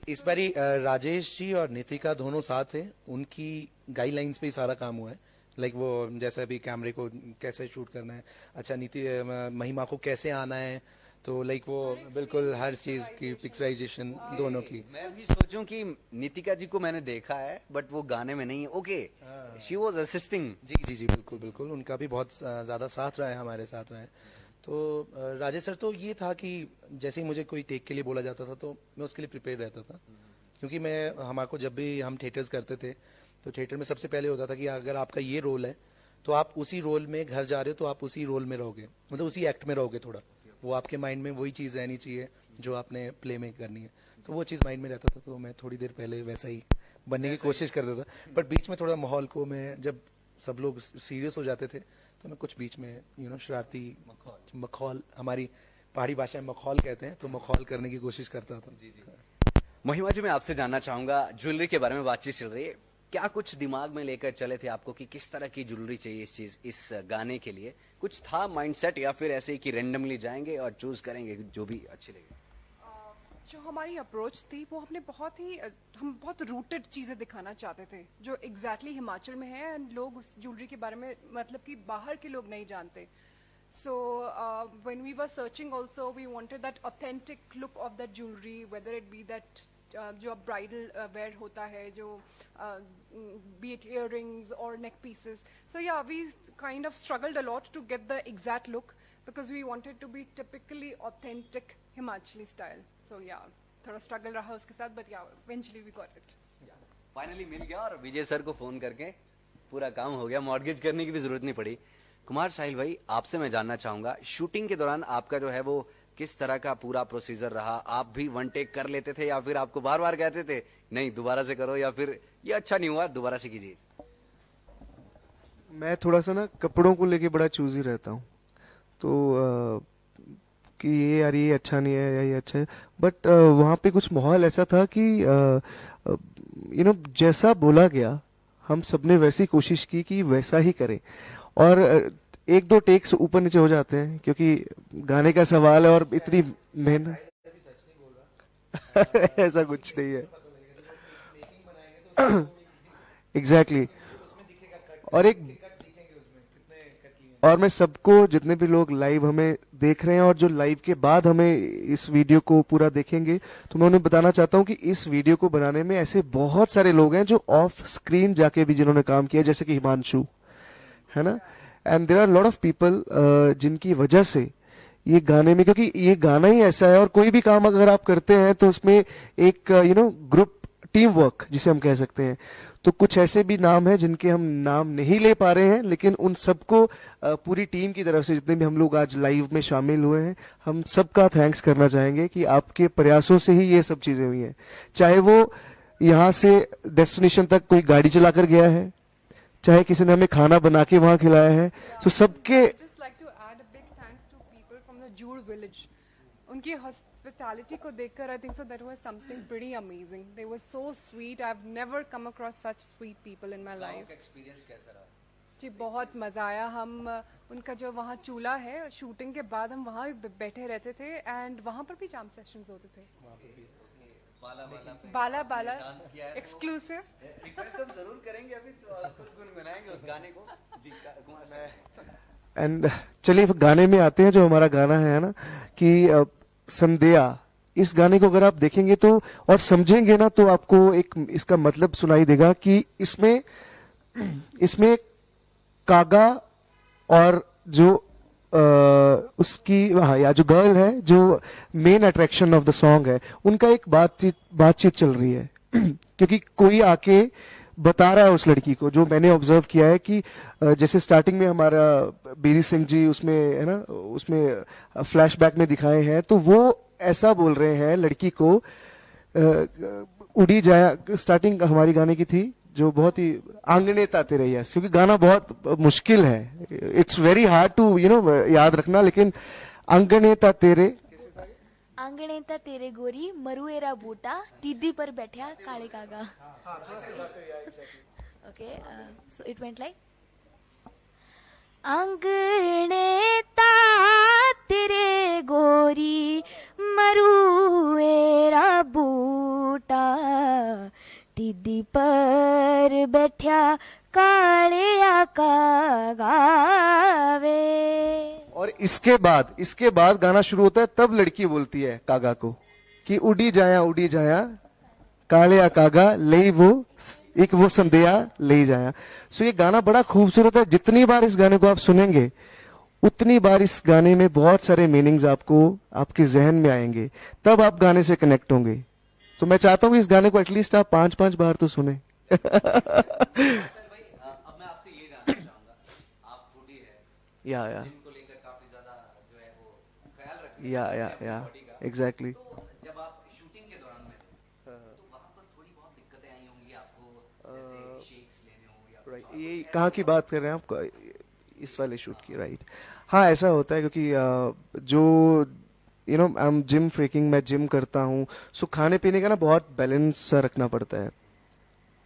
इस बारी राजेश जी और नितिका दोनों साथ हैं, उनकी गाइडलाइंस पे ही सारा काम हुआ है। लाइक वो जैसे अभी कैमरे को कैसे शूट करना है, अच्छा महिमा को कैसे आना है, तो लाइक वो बिल्कुल हर चीज की पिक्चराइजेशन दोनों की। मैं भी सोचूं कि नितिका जी को मैंने देखा है बट वो गाने में नहीं है। Okay, she was assisting. जी जी जी बिल्कुल बिल्कुल, उनका भी बहुत ज्यादा साथ रहा है, हमारे साथ रहा है। तो राजेश सर तो ये था कि जैसे ही मुझे कोई टेक के लिए बोला जाता था तो मैं उसके लिए प्रिपेयर रहता था, क्योंकि हमारे जब भी हम थिएटर्स करते थे तो थिएटर में सबसे पहले होता था कि अगर आपका ये रोल है तो आप उसी रोल में घर जा रहे हो तो आप उसी रोल में रहोगे, मतलब उसी एक्ट में रहोगे, थोड़ा वो आपके माइंड में वही चीज रहनी चाहिए जो आपने प्ले में करनी है। तो वो चीज माइंड में रहता था, तो मैं थोड़ी देर पहले वैसा ही बनने की कोशिश करता था। पर बीच में थोड़ा माहौल को, मैं जब सब लोग सीरियस हो जाते थे तो मैं कुछ बीच में शरारती मखौल, हमारी पहाड़ी भाषा में मखौल कहते हैं, तो मखौल करने की कोशिश करता था। महिमा जी, मैं आपसे जानना चाहूंगा, ज्वेलरी के बारे में बातचीत चल रही है, क्या कुछ दिमाग में लेकर चले थे आपको कि किस तरह की ज्वेलरी चाहिए इस गाने के लिए? कुछ था माइंडसेट या फिर ऐसे ही कि रैंडमली जाएंगे और चूज करेंगे जो भी अच्छी लगे? जो हमारी अप्रोच थी वो हमने बहुत ही हम बहुत रूटेड चीज़ें दिखाना चाहते थे जो एग्जैक्टली हिमाचल में है एंड लोग उस ज्वेलरी के बारे में मतलब कि बाहर के लोग नहीं जानते. So when we were searching also, we wanted that authentic look of that jewelry, whether it be that जो bridal wear होता है, जो be it earrings or neck pieces. So yeah, we kind of struggled a lot to get the exact look because we wanted to be typically authentic Himachali style. So yeah, थोड़ा struggle रहा उसके साथ, but yeah, eventually we got it. Finally मिल गया और विजय sir को phone करके पूरा काम हो गया, मॉर्गेज करने की भी जरूरत नहीं पड़ी. कुमार साहिल भाई, आपसे मैं जानना चाहूंगा शूटिंग के दौरान आपका जो है वो किस तरह का पूरा प्रोसीजर रहा? आप भी वन टेक कर लेते थे या फिर आपको बार बार कहते थे नहीं दोबारा से करो, या फिर ये अच्छा नहीं हुआ दोबारा से कीजिए? मैं थोड़ा सा ना कपड़ों को लेके बड़ा चूजी रहता हूँ, तो कि ये यार ये अच्छा नहीं है या ये अच्छा है, बट वहाँ पे कुछ माहौल ऐसा था कि जैसा बोला गया हम सबने वैसी कोशिश की कि वैसा ही करें. और एक दो टेक्स ऊपर नीचे हो जाते हैं क्योंकि गाने का सवाल है और इतनी मेहनत ऐसा कुछ नहीं है. एग्जैक्टली और मैं सबको, जितने भी लोग लाइव हमें देख रहे हैं और जो लाइव के बाद हमें इस वीडियो को पूरा देखेंगे, तो मैं उन्हें बताना चाहता हूं कि इस वीडियो को बनाने में ऐसे बहुत सारे लोग हैं जो ऑफ स्क्रीन जाके भी जिन्होंने काम किया, जैसे कि हिमांशु है ना, and there are lot of people जिनकी वजह से ये गाने में, क्योंकि ये गाना ही ऐसा है और कोई भी काम अगर आप करते हैं तो उसमें एक ग्रुप टीम वर्क जिसे हम कह सकते हैं. तो कुछ ऐसे भी नाम हैं जिनके हम नाम नहीं ले पा रहे हैं, लेकिन उन सबको पूरी टीम की तरफ से, जितने भी हम लोग आज लाइव में शामिल हुए हैं, हम सबका थैंक्स करना चाहेंगे कि आपके प्रयासों से ही ये सब चीजें हुई हैं. चाहे वो यहाँ से डेस्टिनेशन तक कोई गाड़ी चलाकर गया है, चाहे किसी ने हमें खाना बना के वहां खिलाया है, तो सबके. I just like to add a big thanks to people from the Jewel village. उनकी hospitality को देखकर I think so that was something pretty amazing. They were so sweet. I've never come across such sweet people in my life. Experience कैसा रहा? जी बहुत मजा आया. हम उनका जो वहाँ चूल्हा है, शूटिंग के बाद हम वहाँ बैठे रहते थे एंड वहाँ पर भी जाम सेशंस होते थे. बाला एक्सक्लूसिव. रिक्वेस्ट हम जरूर करेंगे, अभी तो खुद गुनगुनाएंगे उस गाने को. जी कुमार. एंड चलिए गाने में आते हैं. जो हमारा गाना है ना कि संध्या, इस गाने को अगर आप देखेंगे तो और समझेंगे ना तो आपको एक इसका मतलब सुनाई देगा कि इसमें कागा और जो उसकी या जो गर्ल है, जो main attraction of the song है, उनका एक बातचीत चल रही है. क्योंकि कोई आके बता रहा है उस लड़की को, जो मैंने ऑब्जर्व किया है कि जैसे स्टार्टिंग में हमारा बीरी सिंह जी उसमें है ना, उसमें फ्लैशबैक में दिखाए हैं, तो वो ऐसा बोल रहे हैं लड़की को उड़ी जाया. स्टार्टिंग हमारी गाने की थी जो बहुत ही आंगने ताते रही है, क्योंकि गाना बहुत मुश्किल है, इट्स वेरी हार्ड टू याद रखना, लेकिन आंगने तेरे गोरी मरुएरा बूटा दीदी पर बैठा काले कागा. Okay, so it went like आंगने ता तेरे गोरी मरुएरा बूटा दीदी पर बैठा कालिया का गावे. और इसके बाद गाना शुरू होता है, तब लड़की बोलती है कागा को कि उड़ी जाया कालिया कागा ले वो संध्या ले जाया. सो ये गाना बड़ा खूबसूरत है. जितनी बार इस गाने को आप सुनेंगे उतनी बार इस गाने में बहुत सारे मीनिंग्स आपको आपके जहन में आएंगे, तब आप गाने से कनेक्ट होंगे. तो मैं चाहता हूँ कि इस गाने को एटलीस्ट आप 5-5 बार तो सुने. भाई, अब मैं आपसे ये जानना चाहूंगा, आप फूडी है, या जिनको लेकर काफी ज्यादा जो है वो ख्याल रखते हैं या बॉडी का. एग्जैक्टली. तो जब आप शूटिंग के दौरान में थे, तो वहां पर थोड़ी बहुत दिक्कतें आई होंगी आपको, जैसे शेक्स लेने हो या राइट. ये कहाँ की बात कर रहे हैं आप? इस वाले शूट की, राइट? हाँ, ऐसा होता है क्योंकि जो आई एम जिम फ्रीकिंग, मैं जिम करता हूँ, सो खाने पीने का ना बहुत बैलेंस रखना पड़ता है.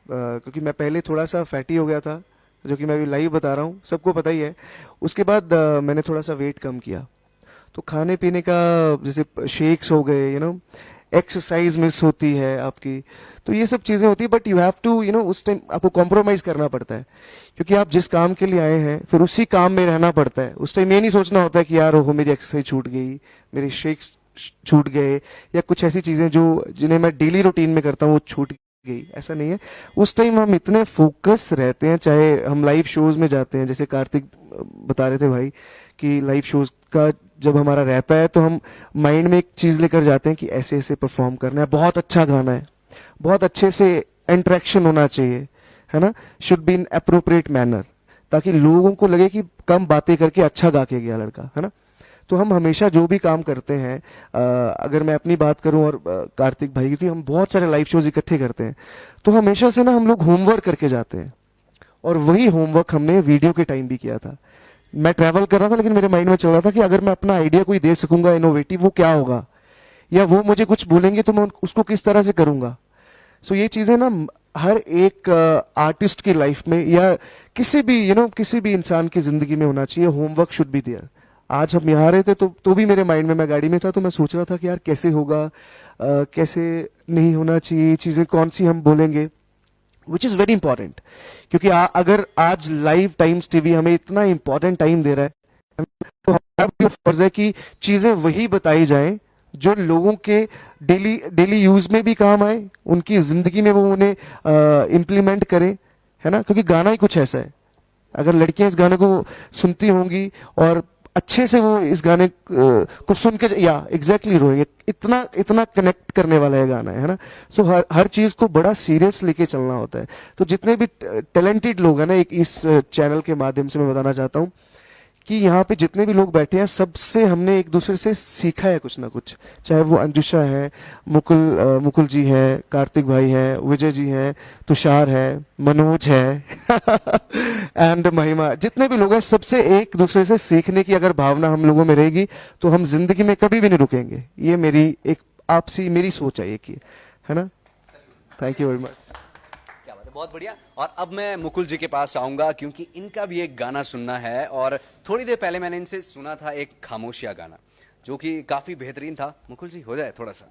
क्योंकि मैं पहले थोड़ा सा फैटी हो गया था, जो कि मैं अभी लाइव बता रहा हूँ, सबको पता ही है. उसके बाद मैंने थोड़ा सा वेट कम किया, तो खाने पीने का जैसे शेक्स हो गए एक्सरसाइज मिस होती है आपकी, तो ये सब चीजें होती है। बट यू हैव टू उस टाइम आपको कॉम्प्रोमाइज करना पड़ता है, क्योंकि आप जिस काम के लिए आए हैं फिर उसी काम में रहना पड़ता है। उस टाइम ये नहीं सोचना होता है कि यार ओहो मेरी एक्सरसाइज छूट गई, मेरे शेक्स छूट गए, या कुछ ऐसी चीजें जो जिन्हें मैं डेली रूटीन में करता हूँ वो छूट गई, ऐसा नहीं है। उस टाइम हम इतने फोकस रहते हैं, चाहे हम लाइव शोज में जाते हैं, जैसे कार्तिक बता रहे थे भाई कि लाइव शोज का जब हमारा रहता है तो हम माइंड में एक चीज लेकर जाते हैं कि ऐसे ऐसे परफॉर्म करना है, बहुत अच्छा गाना है, बहुत अच्छे से इंटरेक्शन होना चाहिए, है ना, should be in appropriate manner, ताकि लोगों को लगे कि कम बातें करके अच्छा गा के गया लड़का, है ना। तो हम हमेशा जो भी काम करते हैं, अगर मैं अपनी बात करूं और कार्तिक भाई, क्योंकि हम बहुत सारे लाइव शोज इकट्ठे करते हैं, तो हमेशा से ना हम लोग होमवर्क करके जाते हैं, और वही होमवर्क हमने वीडियो के टाइम भी किया था। मैं ट्रैवल कर रहा था लेकिन मेरे माइंड में चल रहा था कि अगर मैं अपना आइडिया कोई दे सकूंगा इनोवेटिव, वो क्या होगा, या वो मुझे कुछ बोलेंगे तो मैं उसको किस तरह से करूंगा। सो ये चीजें ना हर एक आर्टिस्ट की लाइफ में, या किसी भी किसी भी इंसान की जिंदगी में होना चाहिए। Homework should be there. आज हम यहाँ रहे थे तो भी मेरे माइंड में, मैं गाड़ी में था तो मैं सोच रहा था कि यार कैसे होगा, कैसे नहीं होना चाहिए, चीजें कौन सी हम बोलेंगे, विच इज वेरी इंपॉर्टेंट। क्योंकि अगर आज लाइव टाइम्स टीवी हमें इतना इंपॉर्टेंट टाइम दे रहा है, तो हमारा भी फर्ज है कि चीजें वही बताई जाएं जो लोगों के डेली यूज में भी काम आए, उनकी जिंदगी में वो उन्हें इम्प्लीमेंट करें, है ना। क्योंकि गाना ही कुछ ऐसा है, अगर लड़कियां इस गाने को सुनती होंगी और अच्छे से वो इस गाने को सुन के या एग्जैक्टली रोएंगे, इतना इतना कनेक्ट करने वाला है गाना, है ना। सो हर चीज को बड़ा सीरियस लेके चलना होता है। तो जितने भी टैलेंटेड लोग हैं ना, एक इस चैनल के माध्यम से मैं बताना चाहता हूँ कि यहाँ पे जितने भी लोग बैठे हैं, सबसे हमने एक दूसरे से सीखा है कुछ ना कुछ, चाहे वो अंजुषा है, मुकुल जी है, कार्तिक भाई है, विजय जी है, तुषार है, मनोज है एंड महिमा, जितने भी लोग हैं, सबसे एक दूसरे से सीखने की अगर भावना हम लोगों में रहेगी तो हम जिंदगी में कभी भी नहीं रुकेंगे। ये मेरी एक आपसी मेरी सोच है, एक है ना। Thank you very much. क्या बात है, बहुत बढ़िया। और अब मैं मुकुल जी के पास आऊंगा क्योंकि इनका भी एक गाना सुनना है, और थोड़ी देर पहले मैंने इनसे सुना था एक खामोशिया गाना जो कि काफी बेहतरीन था। मुकुल जी हो जाए थोड़ा सा।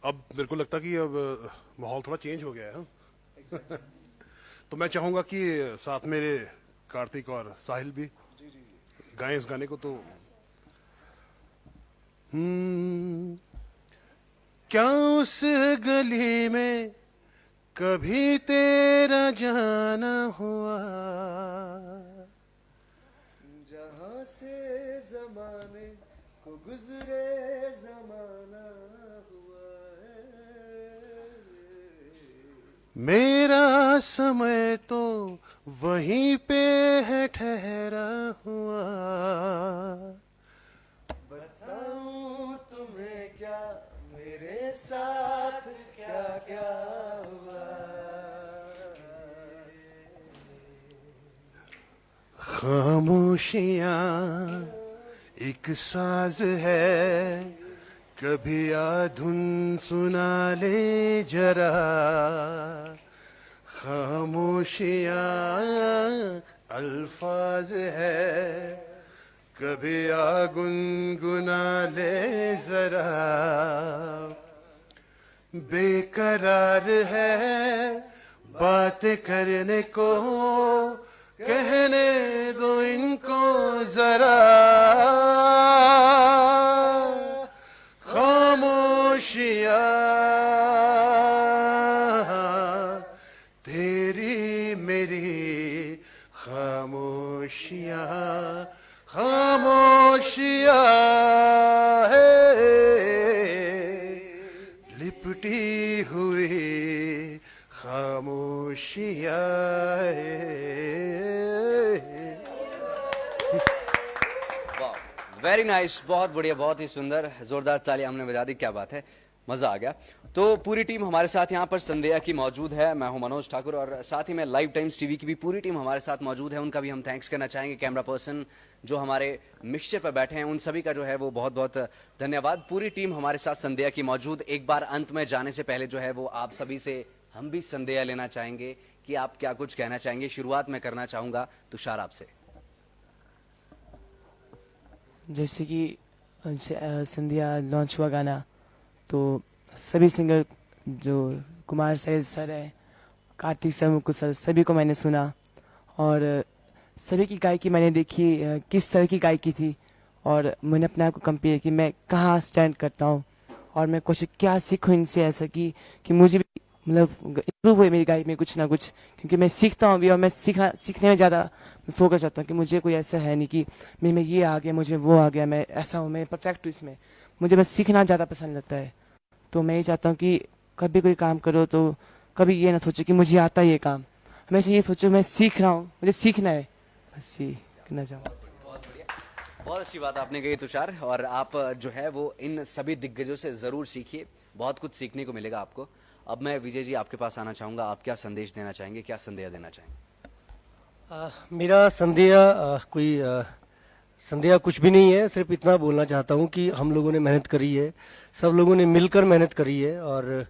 अब मेरे को लगता कि अब माहौल थोड़ा चेंज हो गया है, हाँ? तो मैं चाहूंगा कि साथ मेरे कार्तिक और साहिल भी गाएं इस गाने को। तो क्या उस गली में कभी तेरा जाना हुआ, जहां से जमाने को गुजरे जमाना हुआ है, मेरा समय तो वहीं पे है ठहरा हुआ, बताऊं तुम्हें क्या मेरे साथ क्या क्या हुआ। खामोशियां एक साज है, कभी आ धुन सुना ले जरा, खामोशियां अल्फाज है, कभी आ गुनगुना ले जरा, बेकरार है बात करने को, कहने दो इनको जरा, खामोशियां तेरी मेरी खामोशियां, खामोशियां है लिपटी हुई खामोशियां है। वेरी नाइस, बहुत बढ़िया, बहुत ही सुंदर, जोरदार तालियां हमने बजा दी। क्या बात है, मजा आ गया। तो पूरी टीम हमारे साथ यहाँ पर संध्या की मौजूद है, मैं हूं मनोज ठाकुर, और साथ ही में लाइव टाइम्स टीवी की भी पूरी टीम हमारे साथ मौजूद है। उनका भी हम थैंक्स करना चाहेंगे, कैमरा पर्सन जो हमारे मिक्सचर पर बैठे हैं, उन सभी का जो है वो बहुत बहुत धन्यवाद। पूरी टीम हमारे साथ संध्या की मौजूद। एक बार अंत में जाने से पहले जो है वो आप सभी से हम भी संदेह लेना चाहेंगे कि आप क्या कुछ कहना चाहेंगे। शुरुआत में करना चाहूंगा तुषार आपसे। जैसे कि संध्या लॉन्च हुआ गाना, तो सभी सिंगर जो कुमार सैल सर है, कार्तिक सर, मुकुल सर, सभी को मैंने सुना और सभी की गायकी मैंने देखी, किस तरह की गायकी थी और मैंने अपने आप को कंपेयर कि मैं कहाँ स्टैंड करता हूँ और मैं कुछ क्या सीखूँ इनसे ऐसा कि मुझे भी मतलब इम्प्रूव हुए मेरी गायकी में कुछ ना कुछ, क्योंकि मैं सीखता हूँ अभी और मैं सीखने में ज़्यादा फोकस करता हूँ कि मुझे कोई ऐसा है नहीं कि मैं ये आ गया, मुझे वो आ गया, मैं ऐसा हूँ, मैं परफेक्ट हूँ इसमें। मुझे बस सीखना ज़्यादा पसंद लगता है। तो मैं ये चाहता हूँ कि कभी कोई काम करो तो कभी ये ना सोचो कि मुझे आता है ये काम, हमेशा ये सोचो मैं सीख रहा हूँ, मुझे सीखना है, बस ये कहना चाहूँगा। बहुत अच्छी बात आपने कही तुषार, और आप जो है वो इन सभी दिग्गजों से जरूर सीखिए, बहुत कुछ सीखने को मिलेगा आपको। अब मैं विजय जी आपके पास आना चाहूंगा, आप क्या संदेश देना चाहेंगे, क्या संदेश देना चाहेंगे? मेरा संदेह कुछ भी नहीं है, सिर्फ इतना बोलना चाहता हूँ कि हम लोगों ने मेहनत करी है, सब लोगों ने मिलकर मेहनत करी है और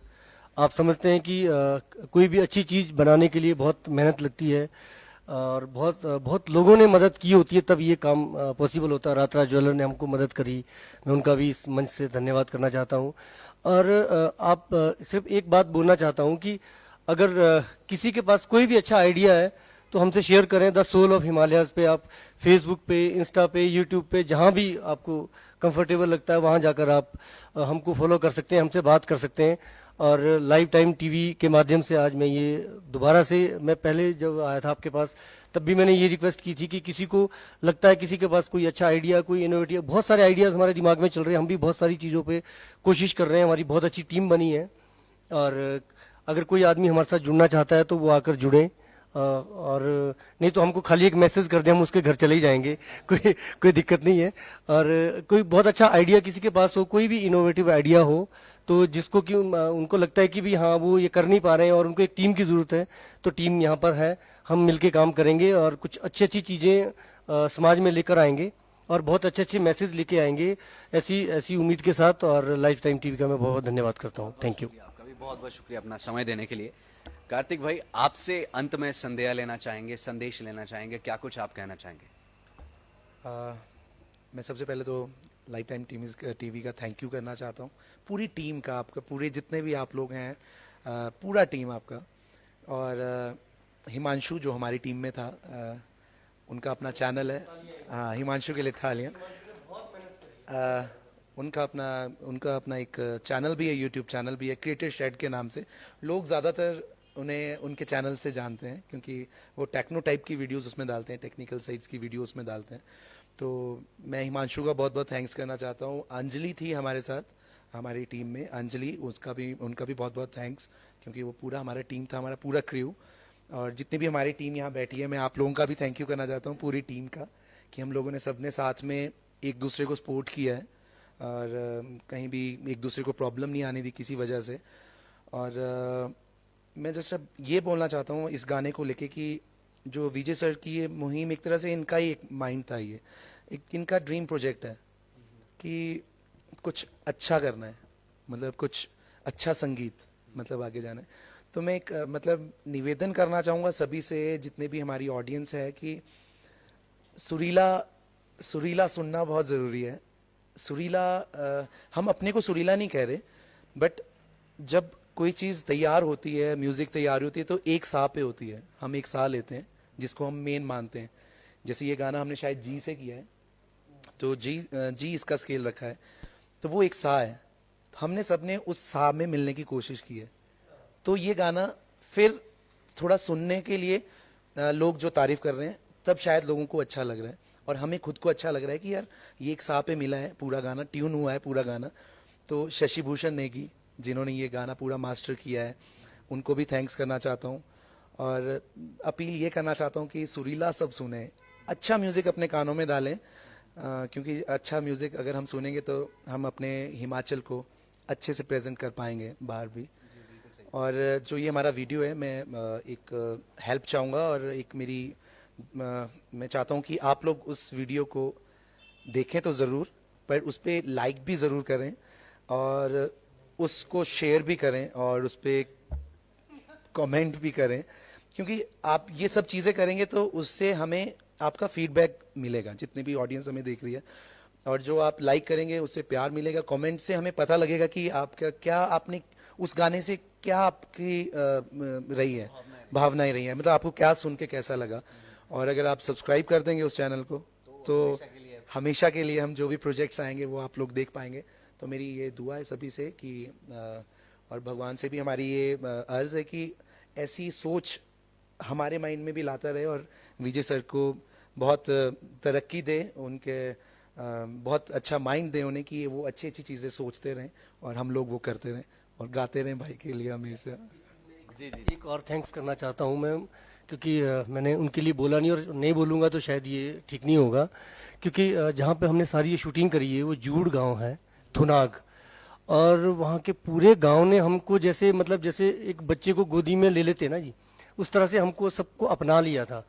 आप समझते हैं कि कोई भी अच्छी चीज़ बनाने के लिए बहुत मेहनत लगती है और बहुत लोगों ने मदद की होती है तब ये काम पॉसिबल होता है। रातराज ज्वेलर ने हमको मदद करी, मैं उनका भी इस मंच से धन्यवाद करना चाहता हूँ। और सिर्फ एक बात बोलना चाहता हूँ कि अगर किसी के पास कोई भी अच्छा आइडिया है तो हमसे शेयर करें। द सोल ऑफ हिमालयाज पे आप फेसबुक पे, इंस्टा पे, यूट्यूब पे, जहाँ भी आपको कंफर्टेबल लगता है वहाँ जाकर आप हमको फॉलो कर सकते हैं, हमसे बात कर सकते हैं। और लाइव टाइम टीवी के माध्यम से आज मैं ये दोबारा से, मैं पहले जब आया था आपके पास तब भी मैंने ये रिक्वेस्ट की थी कि किसी को लगता है किसी के पास कोई अच्छा आइडिया, कोई इनोवेटिव, बहुत सारे आइडियाज़ हमारे दिमाग में चल रहे हैं, हम भी बहुत सारी चीज़ों पे कोशिश कर रहे हैं, हमारी बहुत अच्छी टीम बनी है। और अगर कोई आदमी हमारे साथ जुड़ना चाहता है तो वो आकर जुड़े, और नहीं तो हमको खाली एक मैसेज कर दे, हम उसके घर चले ही जाएंगे, कोई दिक्कत नहीं है। और कोई बहुत अच्छा आइडिया किसी के पास हो, कोई भी इनोवेटिव आइडिया हो तो जिसको कि उनको लगता है कि भी हाँ वो ये कर नहीं पा रहे हैं और उनको एक टीम की ज़रूरत है, तो टीम यहाँ पर है, हम मिलके काम करेंगे और कुछ अच्छी चीज़ें समाज में लेकर आएंगे और बहुत अच्छे मैसेज लेके आएंगे, ऐसी उम्मीद के साथ। और लाइफ टाइम टीवी का मैं बहुत धन्यवाद करता हूँ। Thank you. आपका भी बहुत बहुत शुक्रिया अपना समय देने के लिए। कार्तिक भाई, आपसे अंत में संदेह लेना चाहेंगे, संदेश लेना चाहेंगे, क्या कुछ आप कहना चाहेंगे? मैं सबसे पहले तो लाइफ टाइम टीवी का थैंक यू करना चाहता हूँ, पूरी टीम का, आपका पूरे जितने भी आप लोग हैं, पूरा टीम आपका। और हिमांशु जो हमारी टीम में था, उनका अपना चैनल है, हाँ हिमांशु के लिए थालियाँ। उनका अपना एक चैनल भी है, यूट्यूब चैनल भी है, क्रिएटिव शेड के नाम से। लोग ज़्यादातर उन्हें उनके चैनल से जानते हैं क्योंकि वो टेक्नो टाइप की वीडियोस उसमें डालते हैं, टेक्निकल साइट्स की वीडियोस में डालते हैं। तो मैं हिमांशु का बहुत बहुत थैंक्स करना चाहता हूँ। अंजलि थी हमारे साथ हमारी टीम में, अंजलि, उनका भी बहुत बहुत थैंक्स, क्योंकि वो पूरा हमारा टीम था, हमारा पूरा क्रू। और जितनी भी हमारी टीम यहाँ बैठी है, मैं आप लोगों का भी थैंक यू करना चाहता हूँ, पूरी टीम का, कि हम लोगों ने सबने साथ में एक दूसरे को सपोर्ट किया है और कहीं भी एक दूसरे को प्रॉब्लम नहीं आने दी किसी वजह से। और मैं जस्ट अब ये बोलना चाहता हूँ इस गाने को लेके कि जो विजय सर की ये मुहिम, एक तरह से इनका ही एक माइंड था, ये एक इनका ड्रीम प्रोजेक्ट है कि कुछ अच्छा करना है, मतलब कुछ अच्छा संगीत, मतलब आगे जाना है। तो मैं एक मतलब निवेदन करना चाहूँगा सभी से, जितने भी हमारी ऑडियंस है, कि सुरीला सुनना बहुत ज़रूरी है। सुरीला, हम अपने को सुरीला नहीं कह रहे, बट जब कोई चीज़ तैयार होती है, म्यूज़िक तैयार होती है, तो एक सा पे होती है, हम एक सा लेते हैं जिसको हम मेन मानते हैं। जैसे ये गाना हमने शायद जी से किया है, तो जी इसका स्केल रखा है, तो वो एक सा है, हमने सबने उस सा में मिलने की कोशिश की है। तो ये गाना फिर थोड़ा सुनने के लिए लोग जो तारीफ कर रहे हैं, तब शायद लोगों को अच्छा लग रहा है और हमें खुद को अच्छा लग रहा है कि यार ये एक सा पे मिला है, पूरा गाना ट्यून हुआ है, पूरा गाना। तो शशि भूषण नेगी जिन्होंने ये गाना पूरा मास्टर किया है, उनको भी थैंक्स करना चाहता हूँ। और अपील ये करना चाहता हूँ कि सुरीला सब सुने, अच्छा म्यूज़िक अपने कानों में डालें, क्योंकि अच्छा म्यूज़िक अगर हम सुनेंगे तो हम अपने हिमाचल को अच्छे से प्रेजेंट कर पाएंगे बाहर भी। और जो ये हमारा वीडियो है, मैं एक हेल्प चाहूँगा और एक मैं चाहता हूँ कि आप लोग उस वीडियो को देखें तो ज़रूर, पर उस पर लाइक भी ज़रूर करें और उसको शेयर भी करें और उस पर कमेंट भी करें, क्योंकि आप ये सब चीज़ें करेंगे तो उससे हमें आपका फीडबैक मिलेगा। जितनी भी ऑडियंस हमें देख रही है, और जो आप लाइक करेंगे उससे प्यार मिलेगा, कमेंट से हमें पता लगेगा कि आपका क्या, आपने उस गाने से क्या आपकी रही है, भावनाएं रही है, मतलब आपको क्या सुन के कैसा लगा। और अगर आप सब्सक्राइब कर देंगे उस चैनल को तो हमेशा के लिए हम जो भी प्रोजेक्ट्स आएंगे वो आप लोग देख पाएंगे। तो मेरी ये दुआ है सभी से कि और भगवान से भी हमारी ये अर्ज है कि ऐसी सोच हमारे माइंड में भी लाता रहे और विजय सर को बहुत तरक्की दे, उनके बहुत अच्छा माइंड दे उन्हें कि वो अच्छी अच्छी चीज़ें सोचते रहें और हम लोग वो करते रहें और गाते रहें भाई के लिए हमेशा। एक और थैंक्स करना चाहता हूँ मैं, क्योंकि मैंने उनके लिए बोला नहीं और नहीं बोलूँगा तो शायद ये ठीक नहीं होगा, क्योंकि जहाँ पे हमने सारी ये शूटिंग करी है वो जूड़ गांव है, थुनाग, और वहाँ के पूरे गांव ने हमको जैसे मतलब जैसे एक बच्चे को गोदी में ले लेते ना जी, उस तरह से हमको सबको अपना लिया था।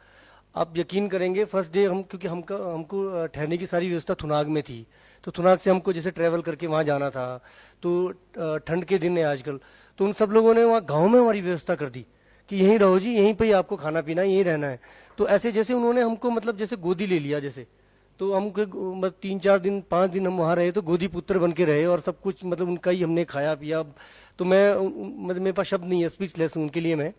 आप यकीन करेंगे फर्स्ट डे हम, क्योंकि हमको ठहरने की सारी व्यवस्था थुनाग में थी, तो थुनाग से हमको जैसे ट्रैवल करके वहाँ जाना था, तो ठंड के दिन है आजकल, तो उन सब लोगों ने वहाँ गांव में हमारी व्यवस्था कर दी कि यहीं रहो जी, यहीं पे ही आपको खाना पीना है, यहीं रहना है। तो ऐसे जैसे उन्होंने हमको मतलब जैसे गोदी ले लिया जैसे, तो हम 3-4 दिन 5 दिन हम वहाँ रहे, तो गोदी पुत्र बन के रहे और सब कुछ मतलब उनका ही हमने खाया पिया। तो मैं मतलब मेरे पास शब्द नहीं है, स्पीचलेस हूँ उनके लिए मैं।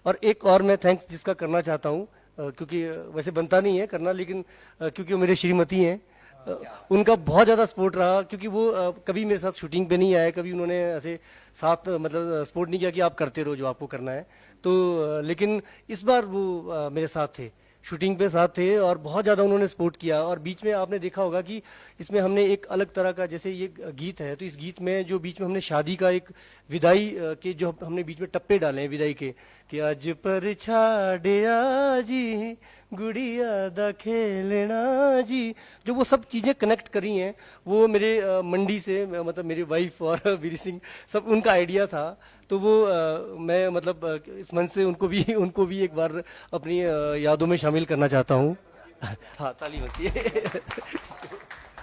और एक और मैं थैंक्स जिसका करना चाहता हूँ, क्योंकि वैसे बनता नहीं है करना, लेकिन क्योंकि वो मेरे श्रीमती हैं, उनका बहुत ज़्यादा सपोर्ट रहा, क्योंकि वो कभी मेरे साथ शूटिंग पे नहीं आए, कभी उन्होंने ऐसे साथ मतलब सपोर्ट नहीं किया कि आप करते रहो जो आपको करना है। तो लेकिन इस बार वो मेरे साथ थे, शूटिंग पे साथ थे और बहुत ज़्यादा उन्होंने सपोर्ट किया। और बीच में आपने देखा होगा कि इसमें हमने एक अलग तरह का, जैसे ये गीत है, तो इस गीत में जो बीच में हमने शादी का एक विदाई के जो हमने बीच में टप्पे डाले हैं विदाई के, कि आज पर छाड़िया जी गुड़िया दा खेलना जी, जो वो सब चीज़ें कनेक्ट करी हैं वो मेरे मंडी से, मतलब मेरी वाइफ और वीर सिंह सब उनका आइडिया था। तो वो मैं मतलब इस मन से उनको भी एक बार अपनी यादों में शामिल करना चाहता हूँ। हाँ, ताली होती है।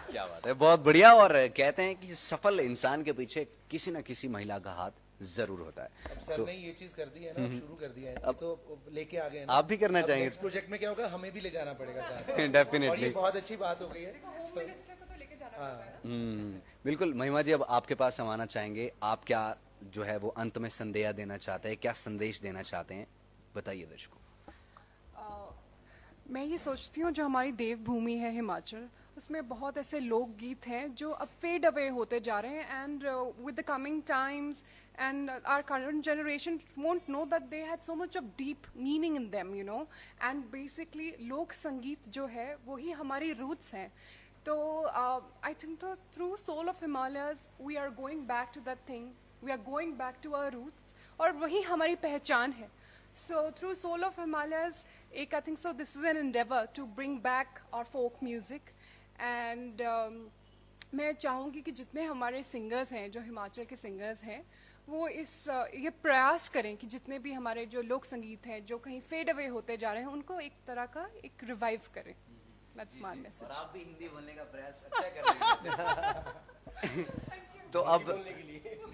क्या बात है, बहुत बढ़िया। और कहते हैं कि सफल इंसान के पीछे किसी न किसी महिला का हाथ जरूर होता है। अब सर ने ये चीज कर दी है ना, अब शुरू कर दिया है, अब तो लेके आ गए हैं ना। आप भी करना चाहेंगे? नेक्स्ट प्रोजेक्ट में क्या होगा, हमें भी ले जाना पड़ेगा साथ। डेफिनेटली। और ये बहुत अच्छी बात हो गई है। बिल्कुल महिमा जी, अब आपके पास हम आना चाहेंगे। आप क्या जो है वो अंत में संदेश देना चाहते हैं, क्या संदेश देना चाहते हैं, बताइए दर्शकों। मैं ये सोचती हूँ जो हमारी देवभूमि है हिमाचल, उसमें बहुत ऐसे लोकगीत हैं जो अब फेड अवे होते जा रहे हैं, and with the coming times and our current generation won't know that they had so much of deep meaning in them, you know, and basically lok sangeet jo hai wahi hamari roots hain. So I think that through Soul of Himalayas we are going back to that thing, we are going back to our roots aur wahi hamari pehchan hai. So through Soul of Himalayas I think so this is an endeavor to bring back our folk music, and मैं चाहूँगी कि जितने हमारे singers हैं जो हिमाचल के singers हैं वो ये प्रयास करें कि जितने भी हमारे जो लोक संगीत हैं जो कहीं फेड अवे होते जा रहे हैं उनको एक तरह का एक रिवाइव करें। That's my message. और आप भी हिंदी बोलने का प्रयास अच्छा कर रहे हैं। तो अब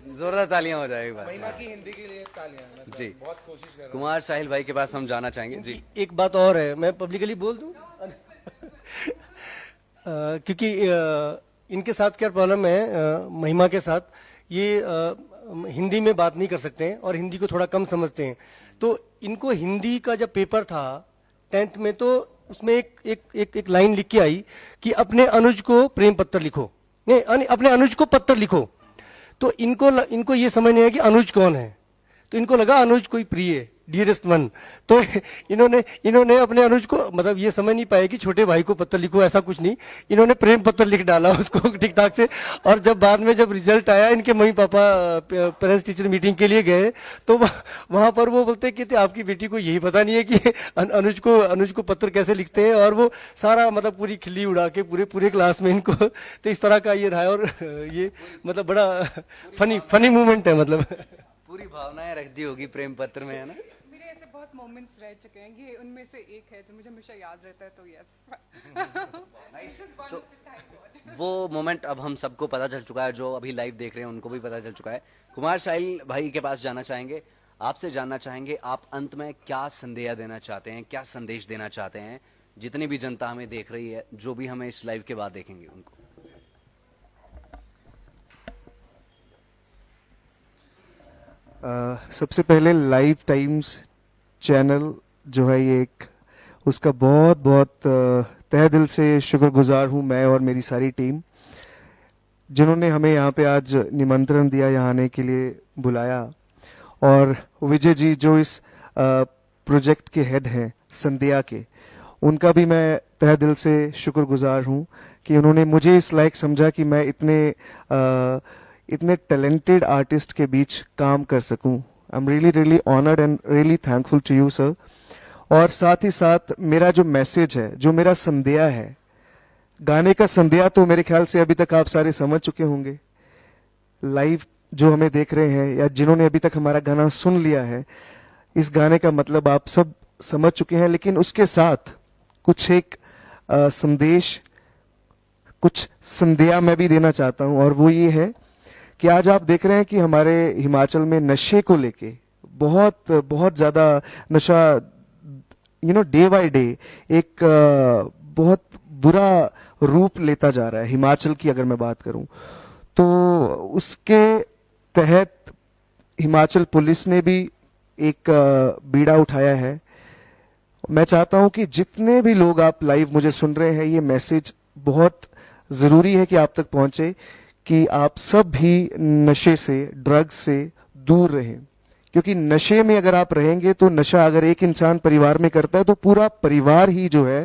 जोरदार तालियां हो जाए एक बार। महिमा की हिंदी के लिए तालियां, मतलब जी। बहुत कोशिश कर रहा हूं। कुमार साहिल भाई के पास हम जाना चाहेंगे जी। एक बात और है, मैं पब्लिकली बोल दूं क्योंकि इनके साथ क्या प्रॉब्लम है, महिमा के साथ ये हिंदी में बात नहीं कर सकते हैं और हिंदी को थोड़ा कम समझते हैं। तो इनको हिंदी का जब पेपर था 10th में, तो उसमें एक लाइन लिख के आई कि अपने अनुज को प्रेम पत्र लिखो, नहीं अपने अनुज को पत्र लिखो। तो इनको ये समझ नहीं है कि अनुज कौन है, तो इनको लगा अनुज कोई प्रिय डियरेस्ट वन। तो इन्होंने अपने अनुज को मतलब ये समझ नहीं पाए कि छोटे भाई को पत्र लिखो, ऐसा कुछ नहीं, इन्होंने प्रेम पत्र लिख डाला उसको ठीक ठाक से। और जब बाद में जब रिजल्ट आया, इनके mummy papa parents teacher meeting के लिए गए, तो वहां पर वो बोलते कि आपकी बेटी को यही पता नहीं है कि अनुज को पत्र कैसे लिखते हैं। और वो सारा मतलब पूरी खिल्ली उड़ा के पूरे क्लास में इनको, तो इस तरह का ये रहा है। और ये मतलब बड़ा फनी मूवमेंट है, मतलब पूरी भावनाएं रख दी होगी प्रेम पत्र में, है ना। मेरे ऐसे बहुत मोमेंट्स रह चुके हैं, ये उनमें से एक है जो मुझे हमेशा याद रहता है, तो यस। तो वो मोमेंट अब हम सबको पता चल चुका है, जो अभी लाइव देख रहे हैं उनको भी पता चल चुका है। कुमार साहिल भाई के पास जाना चाहेंगे, आपसे जानना चाहेंगे आप अंत में क्या संदेश देना चाहते हैं, क्या संदेश देना चाहते हैं जितनी भी जनता हमें देख रही है, जो भी हमें इस लाइव के बाद देखेंगे उनको। सबसे पहले लाइव टाइम्स चैनल जो है ये एक, उसका बहुत बहुत तहे दिल से शुक्रगुजार हूँ मैं और मेरी सारी टीम, जिन्होंने हमें यहाँ पे आज निमंत्रण दिया, यहाँ आने के लिए बुलाया। और विजय जी जो इस प्रोजेक्ट के हेड हैं संध्या के, उनका भी मैं तहे दिल से शुक्रगुजार हूँ कि उन्होंने मुझे इस लायक समझा कि मैं इतने टैलेंटेड आर्टिस्ट के बीच काम कर सकूं। I am really really honoured and really thankful to you sir. और साथ ही साथ मेरा जो मैसेज है, जो मेरा संदेहा है, गाने का संदेहा तो मेरे ख्याल से अभी तक आप सारे समझ चुके होंगे। लाइव जो हमें देख रहे हैं या जिन्होंने अभी तक हमारा गाना सुन लिया है, इस गाने का मतलब आप सब समझ चुके हैं। लेकिन उसके साथ कुछ एक संदेश, कुछ संदेहा मैं भी देना चाहता हूं, और वो ये है कि आज आप देख रहे हैं कि हमारे हिमाचल में नशे को लेके बहुत बहुत ज्यादा नशा डे बाय डे एक बहुत बुरा रूप लेता जा रहा है। हिमाचल की अगर मैं बात करूं तो उसके तहत हिमाचल पुलिस ने भी एक बीड़ा उठाया है। मैं चाहता हूं कि जितने भी लोग आप लाइव मुझे सुन रहे हैं, ये मैसेज बहुत जरूरी है कि आप तक पहुंचे कि आप सब भी नशे से, ड्रग्स से दूर रहें। क्योंकि नशे में अगर आप रहेंगे तो नशा अगर एक इंसान परिवार में करता है तो पूरा परिवार ही जो है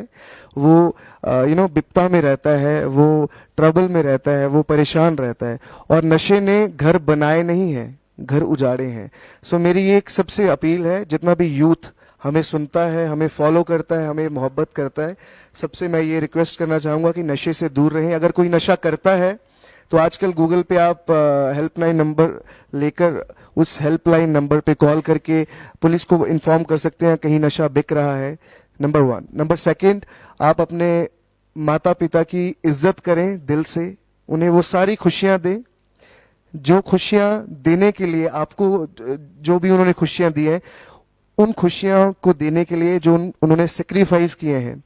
वो विपदा में रहता है, वो ट्रबल में रहता है, वो परेशान रहता है। और नशे ने घर बनाए नहीं है, घर उजाड़े हैं। सो मेरी एक सबसे अपील है, जितना भी यूथ हमें सुनता है, हमें फॉलो करता है, हमें मोहब्बत करता है, सबसे मैं ये रिक्वेस्ट करना चाहूंगा कि नशे से दूर रहें। अगर कोई नशा करता है तो आजकल गूगल पे आप हेल्पलाइन नंबर लेकर उस हेल्पलाइन नंबर पे कॉल करके पुलिस को इन्फॉर्म कर सकते हैं कहीं नशा बिक रहा है। नंबर 1। नंबर 2, आप अपने माता पिता की इज्जत करें दिल से, उन्हें वो सारी खुशियां दें जो खुशियां देने के लिए आपको, जो भी उन्होंने खुशियां दी हैं, उन खुशियों को देने के लिए जो उन्होंने सेक्रीफाइस किए हैं,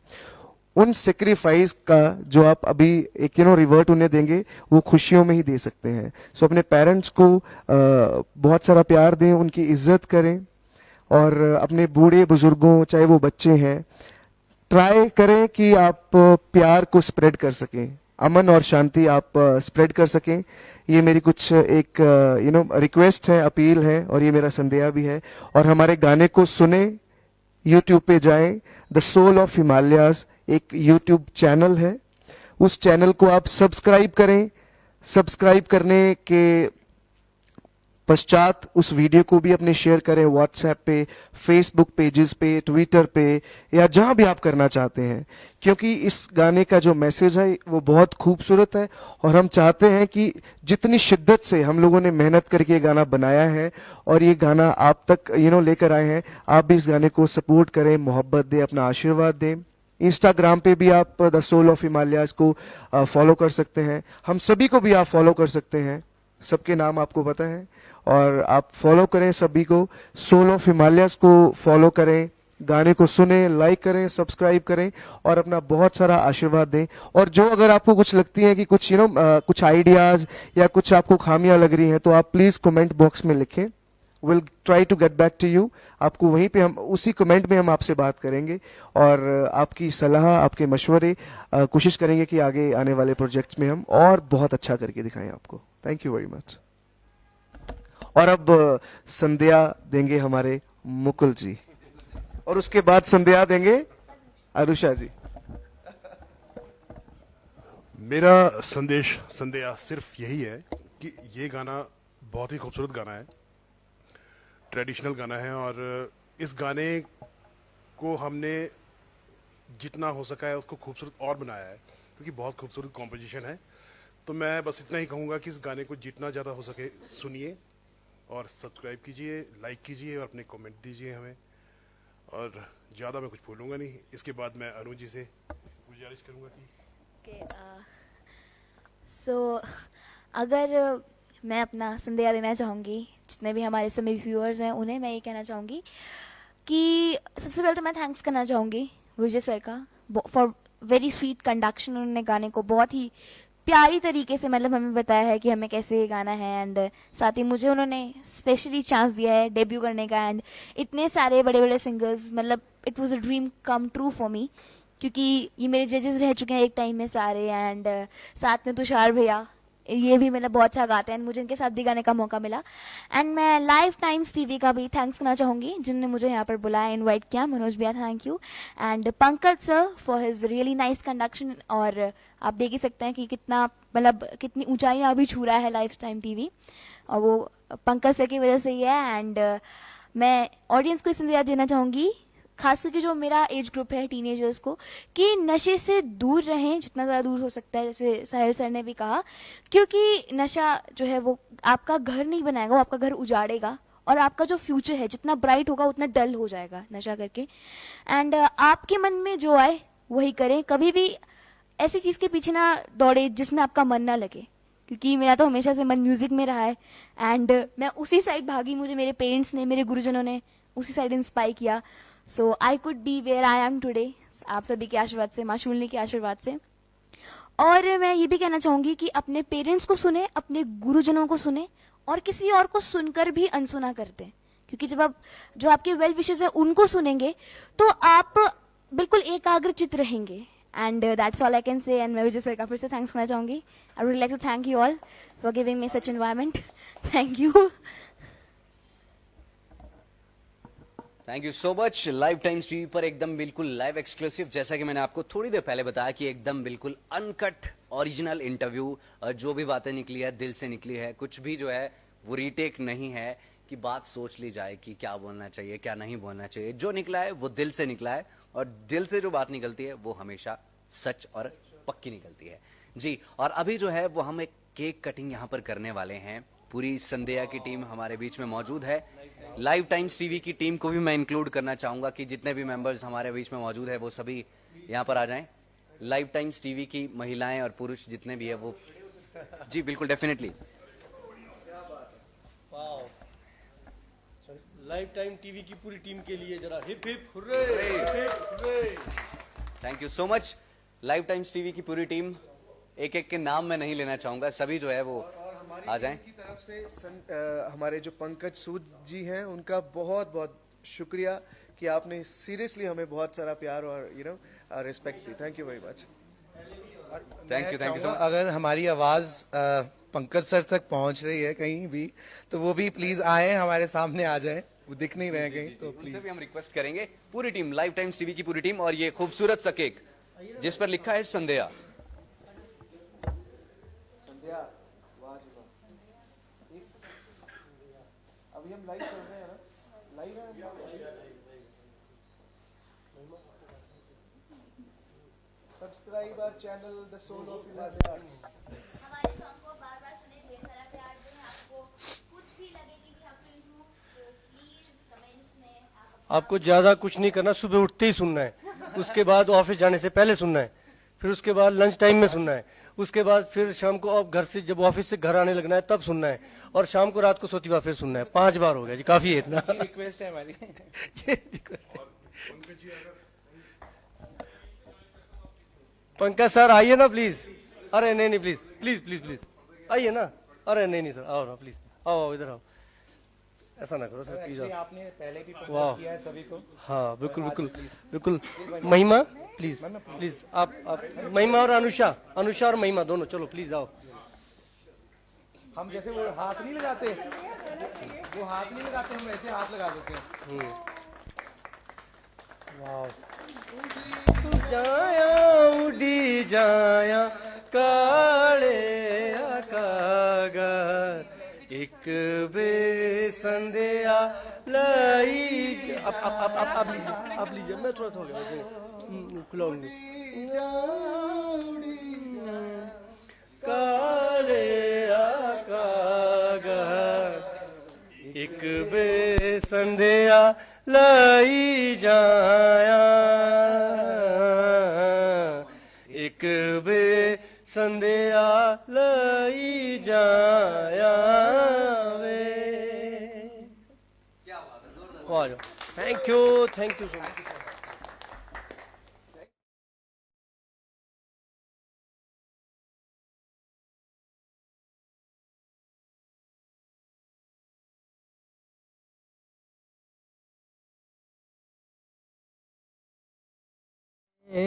उन सेक्रीफाइस का जो आप अभी एक रिवर्ट उन्हें देंगे, वो खुशियों में ही दे सकते हैं। सो अपने पेरेंट्स को बहुत सारा प्यार दें, उनकी इज्जत करें, और अपने बूढ़े बुजुर्गों, चाहे वो बच्चे हैं, ट्राई करें कि आप प्यार को स्प्रेड कर सकें, अमन और शांति आप स्प्रेड कर सकें। ये मेरी कुछ एक रिक्वेस्ट है, अपील है, और ये मेरा संदेहा भी है। और हमारे गाने को सुने, यूट्यूब पे जाएं, द सोल ऑफ हिमालयाज एक यूट्यूब चैनल है, उस चैनल को आप सब्सक्राइब करें। सब्सक्राइब करने के पश्चात उस वीडियो को भी अपने शेयर करें व्हाट्सएप पे, फेसबुक पेजेस पे, ट्विटर पे, या जहां भी आप करना चाहते हैं। क्योंकि इस गाने का जो मैसेज है वो बहुत खूबसूरत है, और हम चाहते हैं कि जितनी शिद्दत से हम लोगों ने मेहनत करके ये गाना बनाया है और ये गाना आप तक लेकर आए हैं, आप भी इस गाने को सपोर्ट करें, मोहब्बत दें, अपना आशीर्वाद दें। इंस्टाग्राम पे भी आप द सोल ऑफ हिमालयाज को फॉलो कर सकते हैं, हम सभी को भी आप फॉलो कर सकते हैं, सबके नाम आपको पता है, और आप फॉलो करें सभी को, सोल ऑफ हिमालयाज को फॉलो करें, गाने को सुने, लाइक करें, सब्सक्राइब करें, और अपना बहुत सारा आशीर्वाद दें। और जो अगर आपको कुछ लगती है कि कुछ कुछ आइडियाज या कुछ आपको खामियां लग रही हैं, तो आप प्लीज कमेंट बॉक्स में लिखें, will try to get back to you. आपको वहीं पे हम उसी कमेंट में हम आपसे बात करेंगे, और आपकी सलाह, आपके मशवरे कोशिश करेंगे कि आगे आने वाले प्रोजेक्ट्स में हम और बहुत अच्छा करके दिखाएं आपको। Thank you very much. और अब संध्या देंगे हमारे मुकुल जी, और उसके बाद संध्या देंगे अनुषा जी। मेरा संदेश संध्या सिर्फ यही है कि ये गाना बहुत ही खूबसूरत गाना है, ट्रेडिशनल गाना है, और इस गाने को हमने जितना हो सका है उसको खूबसूरत और बनाया है, क्योंकि बहुत खूबसूरत कॉम्पोजिशन है। तो मैं बस इतना ही कहूँगा कि इस गाने को जितना ज़्यादा हो सके सुनिए, और सब्सक्राइब कीजिए, लाइक कीजिए, और अपने कमेंट दीजिए हमें। और ज़्यादा मैं कुछ बोलूँगा नहीं। इसके बाद मैं अनु जी से गुजारिश करूँगा कि सो अगर मैं अपना संदेहा देना चाहूँगी जितने भी हमारे सभी व्यूअर्स हैं, उन्हें मैं ये कहना चाहूँगी कि सबसे पहले तो मैं थैंक्स करना चाहूँगी विजय सर का फॉर वेरी स्वीट कंडक्शन। उन्होंने गाने को बहुत ही प्यारी तरीके से मतलब हमें बताया है कि हमें कैसे गाना है, एंड साथ ही मुझे उन्होंने स्पेशली चांस दिया है डेब्यू करने का, एंड इतने सारे बड़े बड़े सिंगर्स, मतलब it was a dream come true for me, क्योंकि ये मेरे जजेस रह चुके हैं एक टाइम में सारे, एंड साथ में तुषार भैया, ये भी मतलब बहुत अच्छा गाते हैं, मुझे इनके साथ भी गाने का मौका मिला। एंड मैं लाइफ टाइम्स टीवी का भी थैंक्स करना चाहूँगी जिनने मुझे यहाँ पर बुलाया, इनवाइट किया। मनोज भैया thank you, and Pankaj sir for his really nice conduction. और आप देख ही सकते हैं कि कितना मतलब कितनी ऊंचाइयाँ अभी छू रहा है लाइफ टाइम टीवी, और वो पंकज सर की वजह से ही है। एंड मैं ऑडियंस को संदेश देना चाहूँगी, खास करके जो मेरा एज ग्रुप है टीनेजर्स को, कि नशे से दूर रहें जितना ज़्यादा दूर हो सकता है, जैसे साहिल सर ने भी कहा, क्योंकि नशा जो है वो आपका घर नहीं बनाएगा, वो आपका घर उजाड़ेगा, और आपका जो फ्यूचर है जितना ब्राइट होगा उतना डल हो जाएगा नशा करके। एंड आपके मन में जो आए वही करें, कभी भी ऐसी चीज़ के पीछे ना दौड़े जिसमें आपका मन ना लगे, क्योंकि मेरा तो हमेशा से मन म्यूज़िक में रहा है, एंड मैं उसी साइड भागी, मुझे मेरे पेरेंट्स ने, मेरे गुरुजनों ने उसी साइड इंस्पायर किया। So I could be where I am today, आप सभी के आशीर्वाद से, माँ शूलिनी के आशीर्वाद से। और मैं ये भी कहना चाहूँगी कि अपने पेरेंट्स को सुने, अपने गुरुजनों को सुने, और किसी और को सुनकर भी अनसुना करते हैं, क्योंकि जब आप जो आपके वेल विशेस हैं उनको सुनेंगे तो आप बिल्कुल एकाग्रचित रहेंगे। And that's all I can say. And मैं विजय सर का फिर से थैंक्स करना चाहूँगी। I would like to thank you all for giving me such environment. Thank you. Thank you so much. Live Times TV पर एकदम बिल्कुल लाइव एक्सक्लूसिव, जैसा कि मैंने आपको थोड़ी देर पहले बताया कि एकदम बिल्कुल अनकट ओरिजिनल इंटरव्यू, जो भी बातें निकली है दिल से निकली है, कुछ भी जो है वो रीटेक नहीं है कि बात सोच ली जाए कि क्या बोलना चाहिए क्या नहीं बोलना चाहिए। जो निकला है वो दिल से निकला है, और दिल से जो बात निकलती है वो हमेशा सच और पक्की निकलती है जी। और अभी जो है वो हम एक केक कटिंग यहाँ पर करने वाले हैं। पूरी संध्या की टीम हमारे बीच में मौजूद है। लाइव टाइम्स टीवी की टीम को भी मैं इंक्लूड करना चाहूंगा कि जितने भी मेंबर्स हमारे बीच में मौजूद है वो सभी यहाँ पर आ जाएं। लाइव टाइम्स टीवी की महिलाएं और पुरुष जितने भी है वो जी बिल्कुल डेफिनेटली। लाइव टाइम टीवी की पूरी टीम के लिए जरा hip hip hurray, hip hip hurray. Thank you so much. Live Times TV की पूरी टीम, एक एक के नाम मैं नहीं लेना चाहूंगा, सभी जो है वो आ जाएं। की तरफ से हमारे जो पंकज सूद जी हैं उनका बहुत बहुत शुक्रिया कि आपने सीरियसली हमें बहुत सारा प्यार और respect the. Thank you very much. Thank you so much. अगर हमारी आवाज पंकज सर तक पहुंच रही है कहीं भी, तो वो भी प्लीज आए, हमारे सामने आ जाए, वो दिख नहीं रहे कहीं, तो प्लीज उनसे भी हम रिक्वेस्ट करेंगे। पूरी टीम, लाइव टाइम्स टीवी की पूरी टीम, और ये खूबसूरत सा केक जिस पर लिखा है संध्या। अभी हम लाइव चल रहे हैं ना, लाइव है। Subscribe our channel the soul of Ilaaj arts. हमारे सॉन्ग को बार-बार सुने, ढेर सारा प्यार दें। आपको कुछ भी लगे कि वी हैव टू इंप्रूव, तो प्लीज कमेंट्स में आपको ज्यादा कुछ नहीं करना, सुबह उठते ही सुनना है, उसके बाद ऑफिस जाने से पहले सुनना है, फिर उसके बाद लंच टाइम में सुनना है, उसके बाद फिर शाम को आप घर से जब ऑफिस से घर आने लगना है तब सुनना है, और शाम को रात को सोती बार फिर सुनना है। 5 बार हो गया जी, काफी है इतना। रिक्वेस्ट है हमारी। पंकज सर आइए ना प्लीज। अरे नहीं नहीं प्लीज प्लीज प्लीज प्लीज आइए ना। अरे नहीं नहीं सर, आओ ना प्लीज, आओ आओ इधर आओ, ऐसा ना करो सर प्लीज। आपने पहले भी वाह किया है सभी को। हाँ बिल्कुल बिल्कुल बिल्कुल। महिमा प्लीज प्लीज, आप महिमा और अनुषा, अनुषा और महिमा दोनों, चलो प्लीज आओ। हम जैसे वो हाथ नहीं लगाते, वो हाथ नहीं लगाते, हम ऐसे हाथ लगा देते हैं। जाया उड़ी जाया काले कागर, एक बेसंदेया लाई। आप लीजिए, आप लीजिए, मैं थोड़ा सा हो गया खुलाऊंगी। काले कागर, एक बेसंदेया लाई जाया, एक बेसंदेया लाई जाया वे। क्या बात है, जोरदार। Thank you so much.